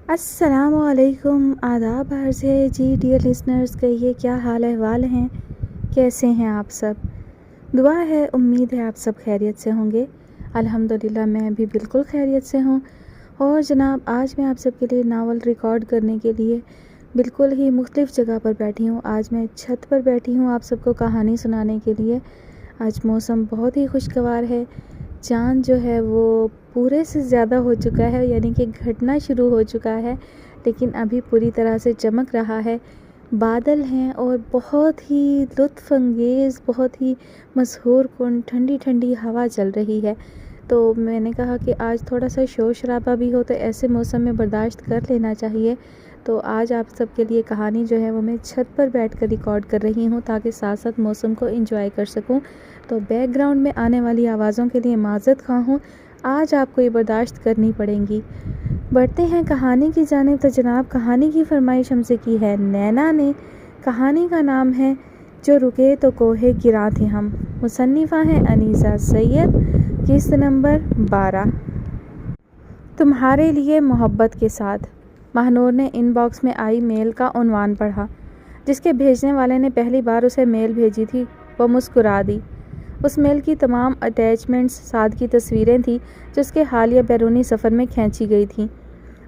السلام علیکم، آداب عرض ہے جی ڈیئر لسنرز، کہیے کیا حال احوال ہیں، کیسے ہیں آپ سب؟ دعا ہے، امید ہے آپ سب خیریت سے ہوں گے۔ الحمدللہ میں بھی بالکل خیریت سے ہوں۔ اور جناب، آج میں آپ سب کے لیے ناول ریکارڈ کرنے کے لیے بالکل ہی مختلف جگہ پر بیٹھی ہوں۔ آج میں چھت پر بیٹھی ہوں آپ سب کو کہانی سنانے کے لیے۔ آج موسم بہت ہی خوشگوار ہے، چاند جو ہے وہ پورے سے زیادہ ہو چکا ہے، یعنی کہ گھٹنا شروع ہو چکا ہے، لیکن ابھی پوری طرح سے چمک رہا ہے۔ بادل ہیں اور بہت ہی لطف انگیز، بہت ہی مسحور کن ٹھنڈی ٹھنڈی ہوا چل رہی ہے۔ تو میں نے کہا کہ آج تھوڑا سا شور شرابہ بھی ہو تو ایسے موسم میں برداشت کر لینا چاہیے۔ تو آج آپ سب کے لیے کہانی جو ہے وہ میں چھت پر بیٹھ کر ریکارڈ کر رہی ہوں تاکہ ساتھ ساتھ موسم کو انجوائے کر سکوں۔ تو بیک گراؤنڈ میں آنے والی آوازوں کے لیے معذرت خواہ ہوں، آج آپ کو یہ برداشت کرنی پڑیں گی۔ بڑھتے ہیں کہانی کی جانب۔ تو جناب، کہانی کی فرمائش ہم سے کی ہے نینا نے۔ کہانی کا نام ہے جو رکے تو کوہ گراں تھے ہم۔ مصنفہ ہیں انیسہ سید، قسط نمبر 12۔ تمہارے لیے محبت کے ساتھ۔ مہنور نے ان باکس میں آئی میل کا عنوان پڑھا۔ جس کے بھیجنے والے نے پہلی بار اسے میل بھیجی تھی وہ مسکرا دی۔ اس میل کی تمام اٹیچمنٹس سعد کی تصویریں تھیں جو اس کے حالیہ بیرونی سفر میں کھینچی گئی تھیں۔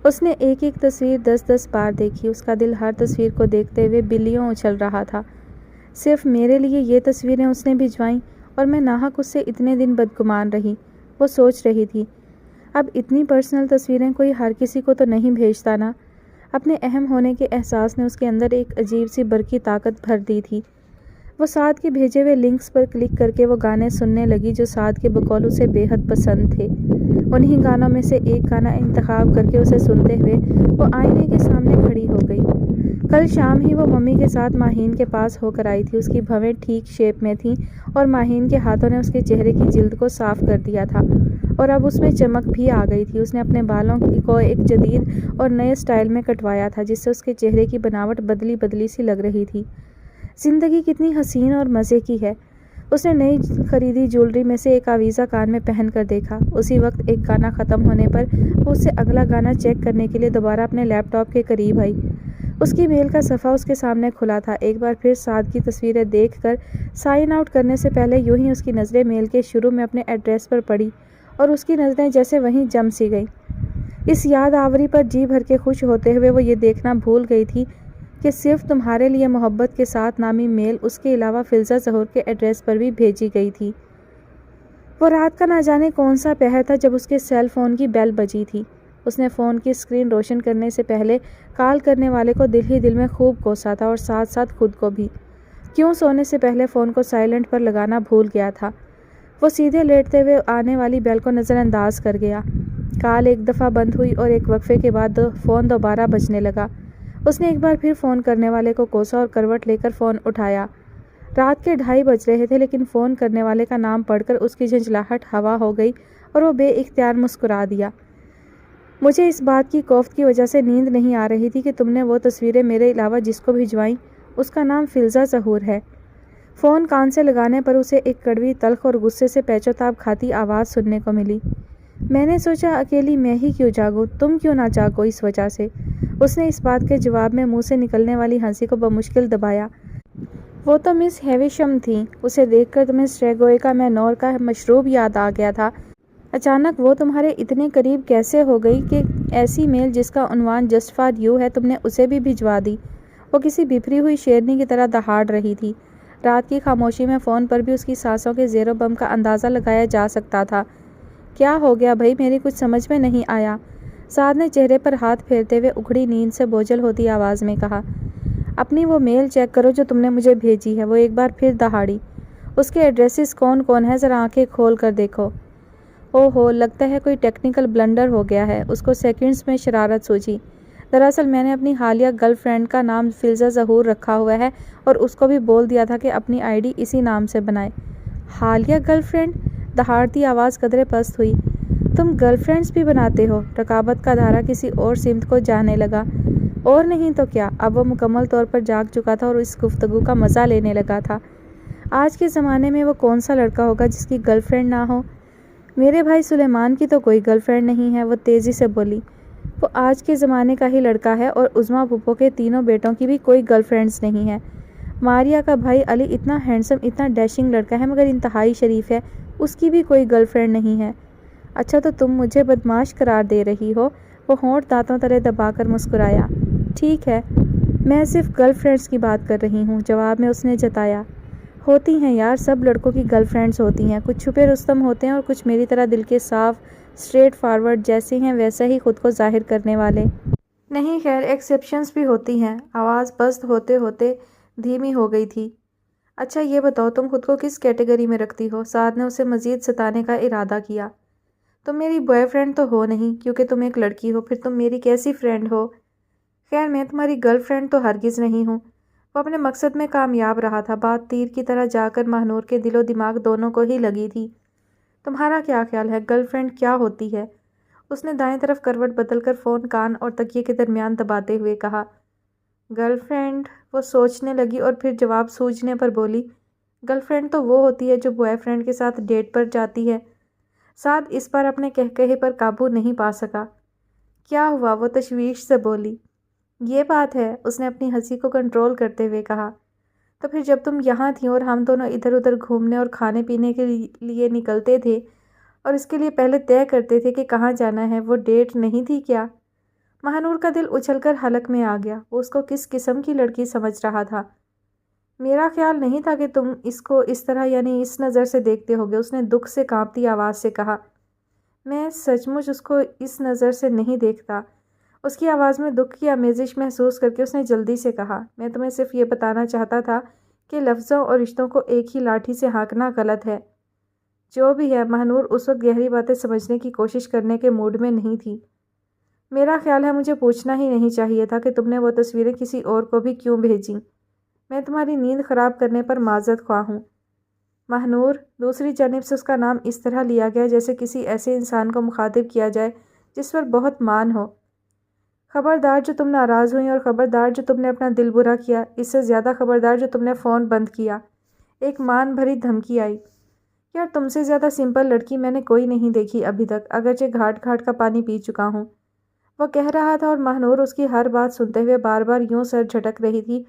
اس نے ایک ایک تصویر 10 بار دیکھی۔ اس کا دل ہر تصویر کو دیکھتے ہوئے بلیوں اچھل رہا تھا۔ صرف میرے لیے یہ تصویریں اس نے بھجوائیں اور میں ناحق اس سے اتنے دن بدگمان رہی۔ وہ سوچ رہی تھی، اب اتنی پرسنل تصویریں کوئی ہر کسی کو تو نہیں بھیجتا نا۔ اپنے اہم ہونے کے احساس نے اس کے اندر ایک عجیب سی برقی طاقت بھر دی تھی۔ وہ سعد کے بھیجے ہوئے لنکس پر کلک کر کے وہ گانے سننے لگی جو سعد کے بقول اسے بے حد پسند تھے۔ انہی گانوں میں سے ایک گانا انتخاب کر کے اسے سنتے ہوئے وہ آئینے کے سامنے کھڑی ہو گئی۔ کل شام ہی وہ ممی کے ساتھ ماہین کے پاس ہو کر آئی تھی۔ اس کی بھویں ٹھیک شیپ میں تھیں اور ماہین کے ہاتھوں نے اس کے چہرے کی جلد کو صاف کر دیا تھا اور اب اس میں چمک بھی آ گئی تھی۔ اس نے اپنے بالوں کو ایک جدید اور نئے سٹائل میں کٹوایا تھا جس سے اس کے چہرے کی بناوٹ بدلی بدلی سی لگ رہی تھی۔ زندگی کتنی حسین اور مزے کی ہے۔ اس نے نئی خریدی جولری میں سے ایک آویزہ کان میں پہن کر دیکھا۔ اسی وقت ایک گانا ختم ہونے پر وہ اس سے اگلا گانا چیک کرنے کے لیے دوبارہ اپنے لیپ ٹاپ کے قریب آئی۔ اس کی میل کا صفحہ اس کے سامنے کھلا تھا۔ ایک بار پھر سعد کی تصویریں دیکھ کر سائن آؤٹ کرنے سے پہلے یوں ہی اس کی نظریں میل کے شروع میں اپنے ایڈریس پر پڑی اور اس کی نظریں جیسے وہیں جم سی گئیں۔ اس یاد آوری پر جی بھر کے خوش ہوتے ہوئے وہ یہ دیکھنا بھول گئی تھی کہ صرف تمہارے لیے محبت کے ساتھ نامی میل اس کے علاوہ فلزہ ظہور کے ایڈریس پر بھی بھیجی گئی تھی۔ وہ رات کا نہ جانے کون سا پہر تھا جب اس کے سیل فون کی بیل بجی تھی۔ اس نے فون کی اسکرین روشن کرنے سے پہلے کال کرنے والے کو دل ہی دل میں خوب کوسا تھا اور ساتھ ساتھ خود کو بھی۔ کیوں سونے سے پہلے فون کو سائلنٹ پر لگانا بھول گیا تھا۔ وہ سیدھے لیٹتے ہوئے آنے والی بیل کو نظر انداز کر گیا۔ کال ایک دفعہ بند ہوئی اور ایک وقفے کے بعد فون دوبارہ بجنے لگا۔ اس نے ایک بار پھر فون کرنے والے کو کوسا اور کروٹ لے کر فون اٹھایا۔ رات کے 2:30 بج رہے تھے لیکن فون کرنے والے کا نام پڑھ کر اس کی جھنجھلاہٹ ہوا ہو گئی اور وہ بے اختیار مسکرا دیا۔ مجھے اس بات کی کوفت کی وجہ سے نیند نہیں آ رہی تھی کہ تم نے وہ تصویریں میرے علاوہ جس کو بھجوائیں اس کا نام فلزہ ظہور ہے۔ فون کان سے لگانے پر اسے ایک کڑوی تلخ اور غصے سے پیچ و تاب کھاتی آواز سننے کو ملی۔ میں نے سوچا اکیلی میں ہی کیوں جاگوں، تم کیوں نہ جاگو اس وجہ سے۔ اس نے اس بات کے جواب میں منہ سے نکلنے والی ہنسی کو بمشکل دبایا۔ وہ تو مس ہیویشم تھیں۔ اسے دیکھ کر تمہیں اسٹریگوئیکا مینور کا مشروب یاد آ گیا تھا۔ اچانک وہ تمہارے اتنے قریب کیسے ہو گئی کہ ایسی میل جس کا عنوان جسٹ فار یو ہے تم نے اسے بھی بھجوا دی۔ وہ کسی بپھری ہوئی شیرنی کی طرح دہاڑ رہی تھی۔ رات کی خاموشی میں فون پر بھی اس کی سانسوں کے زیر و بم کا اندازہ لگایا جا سکتا تھا۔ کیا ہو گیا بھائی، میری کچھ سمجھ میں نہیں آیا، سعد نے چہرے پر ہاتھ پھیرتے ہوئے اکھڑی نیند سے بوجھل ہوتی آواز میں کہا۔ اپنی وہ میل چیک کرو جو تم نے مجھے بھیجی ہے، وہ ایک بار پھر دہاڑی۔ اس کے ایڈریسز کون کون ہیں ذرا آنکھیں کھول کر دیکھو۔ او ہو، لگتا ہے کوئی ٹیکنیکل بلنڈر ہو گیا ہے، اس کو سیکنڈز میں شرارت سوچی۔ دراصل میں نے اپنی حالیہ گرل فرینڈ کا نام فلزہ ظہور رکھا ہوا ہے اور اس کو بھی بول دیا تھا کہ اپنی آئی ڈی اسی نام سے بنائے۔ حالیہ گرل فرینڈ؟ دہاڑتی آواز قدرے پست ہوئی۔ تم گرل فرینڈز بھی بناتے ہو؟ رقابت کا دھارا کسی اور سمت کو جانے لگا۔ اور نہیں تو کیا، اب وہ مکمل طور پر جاگ چکا تھا اور اس گفتگو کا مزہ لینے لگا تھا۔ آج کے زمانے میں وہ کون سا لڑکا ہوگا جس کی گرل فرینڈ نہ ہو؟ میرے بھائی سلیمان کی تو کوئی گرل فرینڈ نہیں ہے، وہ تیزی سے بولی۔ وہ آج کے زمانے کا ہی لڑکا ہے اور عظمیٰ پھپھو کے تینوں بیٹوں کی بھی کوئی گرل فرینڈز نہیں ہے۔ ماریا کا بھائی علی اتنا ہینڈسم، اتنا ڈیشنگ لڑکا ہے مگر انتہائی شریف ہے، اس کی بھی کوئی گرل فرینڈ نہیں ہے۔ اچھا تو تم مجھے بدمعاش قرار دے رہی ہو؟ وہ ہونٹ دانتوں تلے دبا کر مسکرایا۔ ٹھیک ہے، میں صرف گرل فرینڈز کی بات کر رہی ہوں، جواب میں اس نے جتایا۔ ہوتی ہیں یار، سب لڑکوں کی گرل فرینڈز ہوتی ہیں، کچھ چھپے رستم ہوتے ہیں اور کچھ میری طرح دل کے صاف، اسٹریٹ فارورڈ جیسے ہیں ویسا ہی خود کو ظاہر کرنے والے۔ نہیں خیر، ایکسیپشنز بھی ہوتی ہیں۔ آواز پست ہوتے ہوتے دھیمی ہو گئی تھی۔ اچھا یہ بتاؤ تم خود کو کس کیٹیگری میں رکھتی ہو؟ سعد نے اسے مزید ستانے کا ارادہ کیا۔ تم میری بوائے فرینڈ تو ہو نہیں، کیونکہ تم ایک لڑکی ہو، پھر تم میری کیسی فرینڈ ہو؟ خیر میں تمہاری گرل فرینڈ تو ہرگز نہیں ہوں۔ وہ اپنے مقصد میں کامیاب رہا تھا، بات تیر کی طرح جا کر ماہنور کے دل و دماغ دونوں کو ہی لگی تھی۔ تمہارا کیا خیال ہے گرل فرینڈ کیا ہوتی ہے؟ اس نے دائیں طرف کروٹ بدل کر فون کان اور تکیے کے درمیان دباتے ہوئے کہا۔ Girl friend? وہ سوچنے لگی اور پھر جواب سوجنے پر بولی، گرل فرینڈ تو وہ ہوتی ہے جو بوائے فرینڈ کے ساتھ ڈیٹ پر جاتی ہے۔ سعد اس بار اپنے کہکہے پر قابو نہیں پا سکا۔ کیا ہوا؟ وہ تشویش سے بولی۔ یہ بات ہے، اس نے اپنی ہنسی کو کنٹرول کرتے ہوئے کہا۔ تو پھر جب تم یہاں تھیں اور ہم دونوں ادھر ادھر گھومنے اور کھانے پینے کے لیے نکلتے تھے اور اس کے لیے پہلے طے کرتے تھے کہ کہاں جانا ہے، وہ ڈیٹ نہیں تھی کیا؟ ماہنور کا دل اچھل کر حلق میں آ گیا۔ وہ اس کو کس قسم کی لڑکی سمجھ رہا تھا؟ میرا خیال نہیں تھا کہ تم اس کو اس طرح یعنی اس نظر سے دیکھتے ہوگے، اس نے دکھ سے کانپتی آواز سے کہا۔ میں سچ مچ اس کو اس نظر سے نہیں دیکھتا۔ اس کی آواز میں دکھ کی آمیزش محسوس کر کے اس نے جلدی سے کہا، میں تمہیں صرف یہ بتانا چاہتا تھا کہ لفظوں اور رشتوں کو ایک ہی لاٹھی سے ہانکنا غلط ہے۔ جو بھی ہے، ماہنور اس وقت گہری باتیں سمجھنے کی کوشش کرنے کے موڈ میں نہیں تھی۔ میرا خیال ہے مجھے پوچھنا ہی نہیں چاہیے تھا کہ تم نے وہ تصویریں کسی اور کو بھی کیوں بھیجیں۔ میں تمہاری نیند خراب کرنے پر معذرت خواہ ہوں۔ ماہنور، دوسری جانب سے اس کا نام اس طرح لیا گیا جیسے کسی ایسے انسان کو مخاطب کیا جائے جس پر بہت مان ہو۔ خبردار جو تم ناراض ہوئیں اور خبردار جو تم نے اپنا دل برا کیا، اس سے زیادہ خبردار جو تم نے فون بند کیا۔ ایک مان بھری دھمکی آئی۔ یار تم سے زیادہ سمپل لڑکی میں نے کوئی نہیں دیکھی ابھی تک، اگرچہ گھاٹ گھاٹ کا پانی پی چکا ہوں۔ وہ کہہ رہا تھا اور ماہنور اس کی ہر بات سنتے ہوئے بار بار یوں سر جھٹک رہی تھی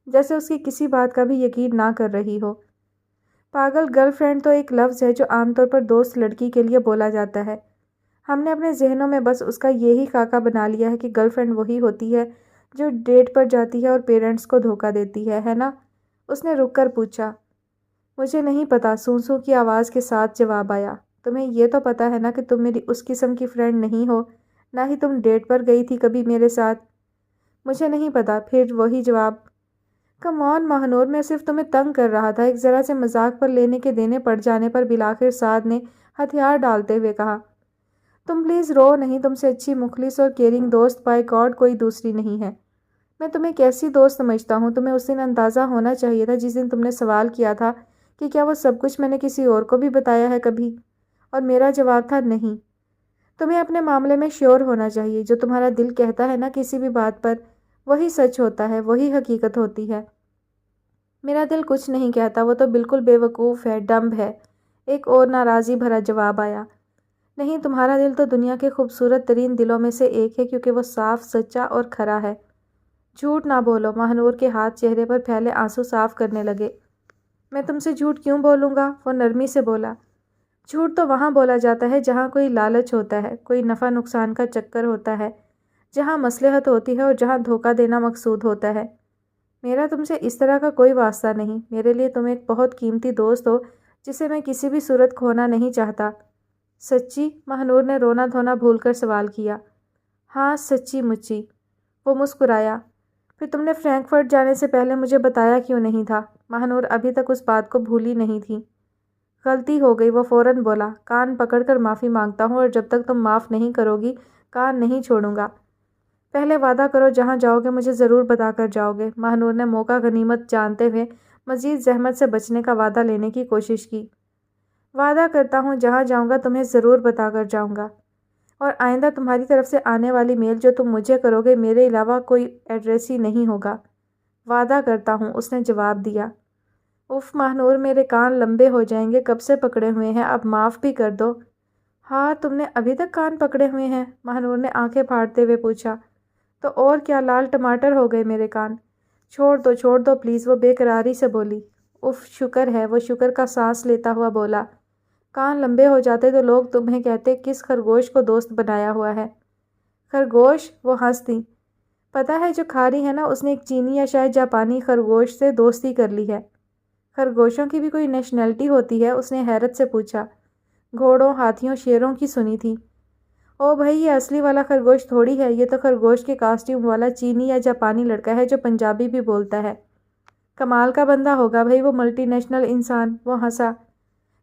جیسے اس کی کسی بات کا بھی یقین نہ کر رہی ہو۔ پاگل، گرل فرینڈ تو ایک لفظ ہے جو عام طور پر دوست لڑکی کے لیے بولا جاتا ہے۔ ہم نے اپنے ذہنوں میں بس اس کا یہی خاکہ بنا لیا ہے کہ گرل فرینڈ وہی ہوتی ہے جو ڈیٹ پر جاتی ہے اور پیرنٹس کو دھوکہ دیتی ہے نا؟ اس نے رک کر پوچھا۔ مجھے نہیں پتا، سونسوں کی آواز کے ساتھ جواب آیا۔ تمہیں یہ تو پتا ہے نا کہ تم میری اس قسم کی فرینڈ نہیں ہو، نہ ہی تم ڈیٹ پر گئی تھی کبھی میرے ساتھ۔ مجھے نہیں پتا، پھر وہی جواب۔ کم آن ماہنور، میں صرف تمہیں تنگ کر رہا تھا۔ ایک ذرا سے مذاق پر لینے کے دینے پڑ جانے پر بالآخر سعد نے ہتھیار ڈالتے ہوئے کہا، تم پلیز رو نہیں، تم سے اچھی مخلص اور کیئرنگ دوست بائی گاڈ کوئی دوسری نہیں ہے۔ میں تمہیں کیسی دوست سمجھتا ہوں؟ تمہیں اس دن اندازہ ہونا چاہیے تھا جس دن تم نے سوال کیا تھا کہ کیا وہ سب کچھ میں نے کسی اور کو بھی بتایا ہے کبھی، اور میرا جواب تھا نہیں۔ تمہیں اپنے معاملے میں شیور ہونا چاہیے، جو تمہارا دل کہتا ہے نا کسی بھی بات پر، وہی سچ ہوتا ہے، وہی حقیقت ہوتی ہے۔ میرا دل کچھ نہیں کہتا، وہ تو بالکل بے وقوف ہے، ڈمب ہے۔ ایک اور ناراضی بھرا جواب آیا۔ نہیں، تمہارا دل تو دنیا کے خوبصورت ترین دلوں میں سے ایک ہے کیونکہ وہ صاف، سچا اور کھرا ہے۔ جھوٹ نہ بولو۔ ماہنور کے ہاتھ چہرے پر پھیلے آنسو صاف کرنے لگے۔ میں تم سے جھوٹ کیوں بولوں گا؟ وہ نرمی سے بولا۔ جھوٹ تو وہاں بولا جاتا ہے جہاں کوئی لالچ ہوتا ہے، کوئی نفع نقصان کا چکر ہوتا ہے، جہاں مصلحت ہوتی ہے اور جہاں دھوکہ دینا مقصود ہوتا ہے۔ میرا تم سے اس طرح کا کوئی واسطہ نہیں۔ میرے لیے تم ایک بہت قیمتی دوست ہو جسے میں کسی بھی صورت کھونا نہیں چاہتا۔ سچی؟ ماہنور نے رونا دھونا بھول کر سوال کیا۔ ہاں سچی مچی۔ وہ مسکرایا۔ پھر تم نے فرینکفرٹ جانے سے پہلے مجھے بتایا کیوں نہیں تھا؟ ماہنور ابھی تک اس بات کو بھولی نہیں تھی۔ غلطی ہو گئی، وہ فوراً بولا۔ کان پکڑ کر معافی مانگتا ہوں اور جب تک تم معاف نہیں کرو گی کان نہیں چھوڑوں گا۔ پہلے وعدہ کرو جہاں جاؤ گے مجھے ضرور بتا کر جاؤ گے۔ ماہنور نے موقع غنیمت جانتے ہوئے مزید زحمت سے بچنے کا وعدہ لینے کی کوشش کی۔ وعدہ کرتا ہوں جہاں جاؤں گا تمہیں ضرور بتا کر جاؤں گا، اور آئندہ تمہاری طرف سے آنے والی میل جو تم مجھے کرو گے میرے علاوہ کوئی ایڈریس ہی نہیں ہوگا۔ وعدہ کرتا ہوں، اس نے جواب دیا۔ اف ماہنور، میرے کان لمبے ہو جائیں گے، کب سے پکڑے ہوئے ہیں، اب معاف بھی کر دو۔ ہاں تم نے ابھی تک کان پکڑے ہوئے ہیں؟ ماہنور نے آنکھیں پھاڑتے ہوئے پوچھا۔ تو اور کیا، لال ٹماٹر ہو گئے میرے کان۔ چھوڑ دو پلیز، وہ بے قراری سے بولی۔ اف شکر ہے، وہ شکر کا سانس لیتا ہوا بولا۔ کان لمبے ہو جاتے تو لوگ تمہیں کہتے کس خرگوش کو دوست بنایا ہوا ہے۔ خرگوش؟ وہ ہنس دی۔ پتہ ہے جو کھا رہی ہے نا، اس نے ایک چینی یا شاید جاپانی خرگوش سے دوستی کر لی ہے۔ خرگوشوں کی بھی کوئی نیشنلٹی ہوتی ہے؟ اس نے حیرت سے پوچھا۔ گھوڑوں، ہاتھیوں، شیروں کی سنی تھی۔ او بھائی، یہ اصلی والا خرگوش تھوڑی ہے، یہ تو خرگوش کے کاسٹیوم والا چینی یا جاپانی لڑکا ہے جو پنجابی بھی بولتا ہے۔ کمال کا بندہ ہوگا بھائی وہ ملٹی نیشنل انسان۔ وہ ہنسا۔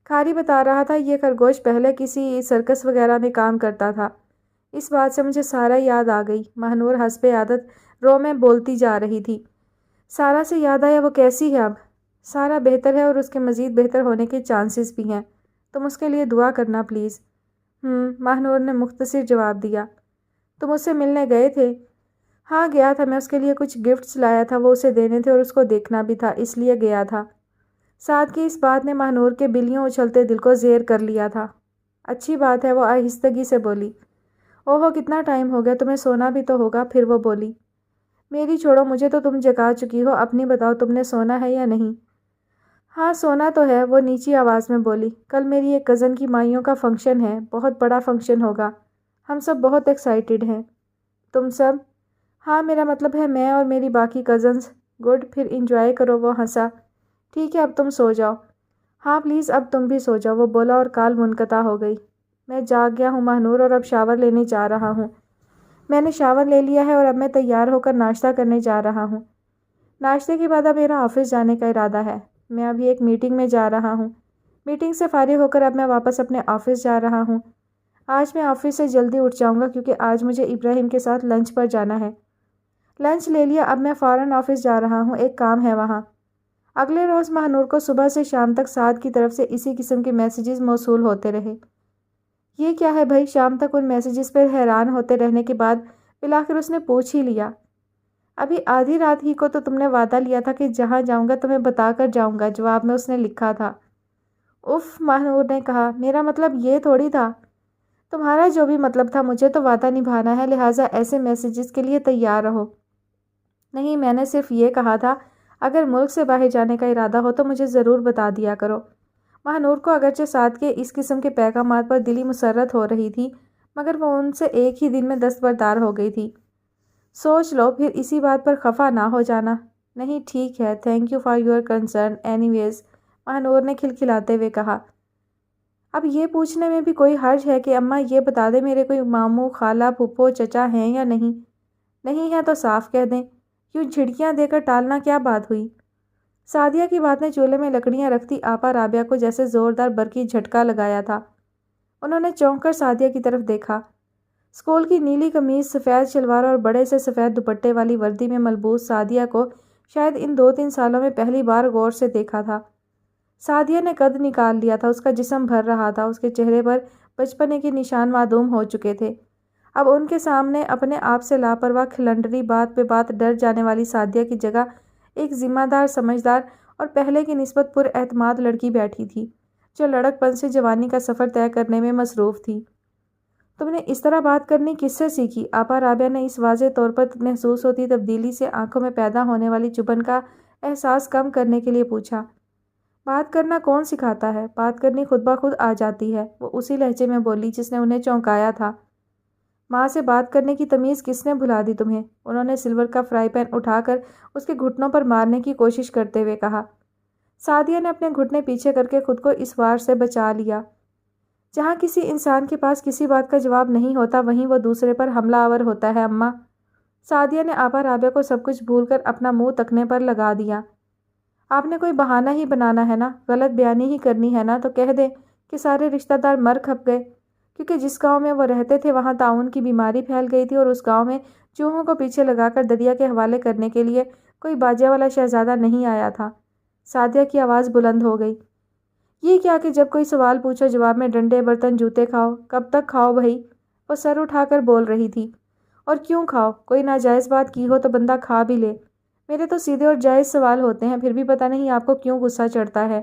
کھاری بتا رہا تھا یہ خرگوش پہلے کسی سرکس وغیرہ میں کام کرتا تھا۔ اس بات سے مجھے سارا یاد آ گئی۔ ماہنور حسب عادت رو میں بولتی جا رہی تھی۔ سارا سے یاد آیا، وہ کیسی ہے اب؟ سارا بہتر ہے اور اس کے مزید بہتر ہونے کے چانسز بھی ہیں۔ تم اس کے لیے دعا کرنا پلیز۔ ماہنور نے مختصر جواب دیا۔ تم اس سے ملنے گئے تھے؟ ہاں گیا تھا، میں اس کے لیے کچھ گفٹس لایا تھا، وہ اسے دینے تھے اور اس کو دیکھنا بھی تھا، اس لیے گیا تھا۔ سعد کی اس بات نے ماہنور کے بلیوں اچھلتے دل کو زیر کر لیا تھا۔ اچھی بات ہے، وہ آہستگی سے بولی۔ اوہو کتنا ٹائم ہو گیا، تمہیں سونا بھی تو ہوگا۔ پھر وہ بولی۔ میری چھوڑو، مجھے تو تم جگا چکی ہو، اپنی بتاؤ تم نے سونا ہے یا نہیں؟ ہاں سونا تو ہے، وہ نیچی آواز میں بولی۔ کل میری ایک کزن کی مائیوں کا فنکشن ہے، بہت بڑا فنکشن ہوگا، ہم سب بہت ایکسائٹیڈ ہیں۔ تم سب؟ ہاں میرا مطلب ہے میں اور میری باقی کزنز۔ گڈ، پھر انجوائے کرو۔ وہ ہنسا۔ ٹھیک ہے اب تم سو جاؤ۔ ہاں پلیز اب تم بھی سو جاؤ، وہ بولا اور کال منقطع ہو گئی۔ میں جاگ گیا ہوں ماہنور اور اب شاور لینے جا رہا ہوں۔ میں نے شاور لے لیا ہے اور اب میں تیار ہو کر ناشتہ کرنے جا رہا ہوں۔ ناشتے کے بعد اب میرا آفس جانے کا ارادہ ہے۔ میں ابھی ایک میٹنگ میں جا رہا ہوں۔ میٹنگ سے فارغ ہو کر اب میں واپس اپنے آفس جا رہا ہوں۔ آج میں آفس سے جلدی اٹھ جاؤں گا کیونکہ آج مجھے ابراہیم کے ساتھ لنچ پر جانا ہے۔ لنچ لے لیا، اب میں فوراً آفس جا رہا ہوں، ایک کام ہے وہاں۔ اگلے روز ماہنور کو صبح سے شام تک سعد کی طرف سے اسی قسم کے میسیجز موصول ہوتے رہے۔ یہ کیا ہے بھائی؟ شام تک ان میسیجز پر حیران ہوتے رہنے کے بعد بالآخر اس نے پوچھ ہی لیا۔ ابھی آدھی رات ہی کو تو تم نے وعدہ لیا تھا کہ جہاں جاؤں گا تمہیں بتا کر جاؤں گا، جواب میں اس نے لکھا تھا۔ اف، ماہنور نے کہا، میرا مطلب یہ تھوڑی تھا۔ تمہارا جو بھی مطلب تھا، مجھے تو وعدہ نبھانا ہے، لہٰذا ایسے میسیجز کے لیے تیار رہو۔ نہیں، میں نے صرف یہ کہا تھا اگر ملک سے باہر جانے کا ارادہ ہو تو مجھے ضرور بتا دیا کرو۔ ماہنور کو اگرچہ سعد کے اس قسم کے پیغامات پر دلی مسرت ہو رہی تھی، مگر وہ ان سے ایک ہی دن میں دستبردار ہو گئی تھی۔ سوچ لو، پھر اسی بات پر خفا نہ ہو جانا۔ نہیں ٹھیک ہے، thank you for your concern anyways ویز، ماہنور نے کھلکھلاتے ہوئے کہا۔ اب یہ پوچھنے میں بھی کوئی حرج ہے کہ اماں یہ بتا دیں میرے کوئی ماموں، خالہ، پھپھو، چچا ہیں یا نہیں؟ نہیں ہے تو صاف کہہ دیں، یوں جھڑکیاں دے کر ٹالنا کیا بات ہوئی؟ سعدیہ کی بات نے چولہے میں لکڑیاں رکھتی آپا رابعہ کو جیسے زوردار برقی جھٹکا لگایا تھا۔ انہوں نے چونک کر سعدیہ کی طرف دیکھا۔ اسکول کی نیلی قمیض، سفید شلوار اور بڑے سے سفید دوپٹے والی وردی میں ملبوس سعدیہ کو شاید ان 2-3 سالوں میں پہلی بار غور سے دیکھا تھا۔ سعدیہ نے قد نکال لیا تھا، اس کا جسم بھر رہا تھا، اس کے چہرے پر بچپنے کے نشان معدوم ہو چکے تھے۔ اب ان کے سامنے اپنے آپ سے لاپرواہ کھلنڈری، بات پہ بات ڈر جانے والی سعدیہ کی جگہ ایک ذمہ دار، سمجھدار اور پہلے کی نسبت پر اعتماد لڑکی بیٹھی تھی جو لڑک پن سے جوانی کا سفر طے کرنے میں مصروف تھی۔ تم نے اس طرح بات کرنی کس سے سیکھی؟ آپا رابعہ نے اس واضح طور پر محسوس ہوتی تبدیلی سے آنکھوں میں پیدا ہونے والی چبھن کا احساس کم کرنے کے لیے پوچھا۔ بات کرنا کون سکھاتا ہے؟ بات کرنی خود بخود آ جاتی ہے، وہ اسی لہجے میں بولی جس نے انہیں چونکایا تھا۔ ماں سے بات کرنے کی تمیز کس نے بھلا دی تمہیں؟ انہوں نے سلور کا فرائی پین اٹھا کر اس کے گھٹنوں پر مارنے کی کوشش کرتے ہوئے کہا۔ سعدیہ نے اپنے گھٹنے پیچھے کر کے خود کو اس وار سے بچا لیا۔ جہاں کسی انسان کے پاس کسی بات کا جواب نہیں ہوتا وہیں وہ دوسرے پر حملہ آور ہوتا ہے اماں۔ سعدیہ نے آپا رابعہ کو سب کچھ بھول کر اپنا منہ تکنے پر لگا دیا۔ آپ نے کوئی بہانہ ہی بنانا ہے نا، غلط بیانی ہی کرنی ہے نا، تو کہہ دیں کہ سارے رشتہ دار مر کھپ گئے، کیونکہ جس گاؤں میں وہ رہتے تھے وہاں طاعون کی بیماری پھیل گئی تھی اور اس گاؤں میں چوہوں کو پیچھے لگا کر دریا کے حوالے کرنے کے لیے کوئی باجے والا شہزادہ نہیں آیا تھا۔ سعدیہ کی آواز بلند ہو گئی۔ یہ کیا کہ جب کوئی سوال پوچھو جواب میں ڈنڈے برتن جوتے کھاؤ؟ کب تک کھاؤ بھائی؟ وہ سر اٹھا کر بول رہی تھی۔ اور کیوں کھاؤ؟ کوئی ناجائز بات کی ہو تو بندہ کھا بھی لے۔ میرے تو سیدھے اور جائز سوال ہوتے ہیں، پھر بھی پتہ نہیں آپ کو کیوں غصہ چڑھتا ہے۔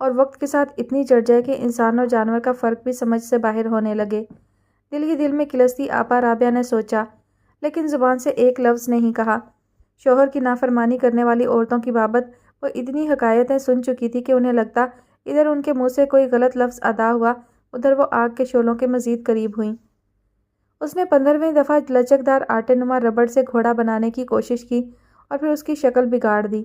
اور وقت کے ساتھ اتنی چڑھ جائے کہ انسان اور جانور کا فرق بھی سمجھ سے باہر ہونے لگے۔ دل ہی دل میں کلستی آپا رابعہ نے سوچا، لیکن زبان سے ایک لفظ نہیں کہا۔ شوہر کی نافرمانی کرنے والی عورتوں کی بابت وہ اتنی حکایتیں سن چکی تھی کہ انہیں لگتا ادھر ان کے منہ سے کوئی غلط لفظ ادا ہوا، ادھر وہ آگ کے شعلوں کے مزید قریب ہوئیں۔ اس نے 15ویں دفعہ لچکدار آٹے نما ربڑ سے گھوڑا بنانے کی کوشش کی اور پھر اس کی شکل بگاڑ دی۔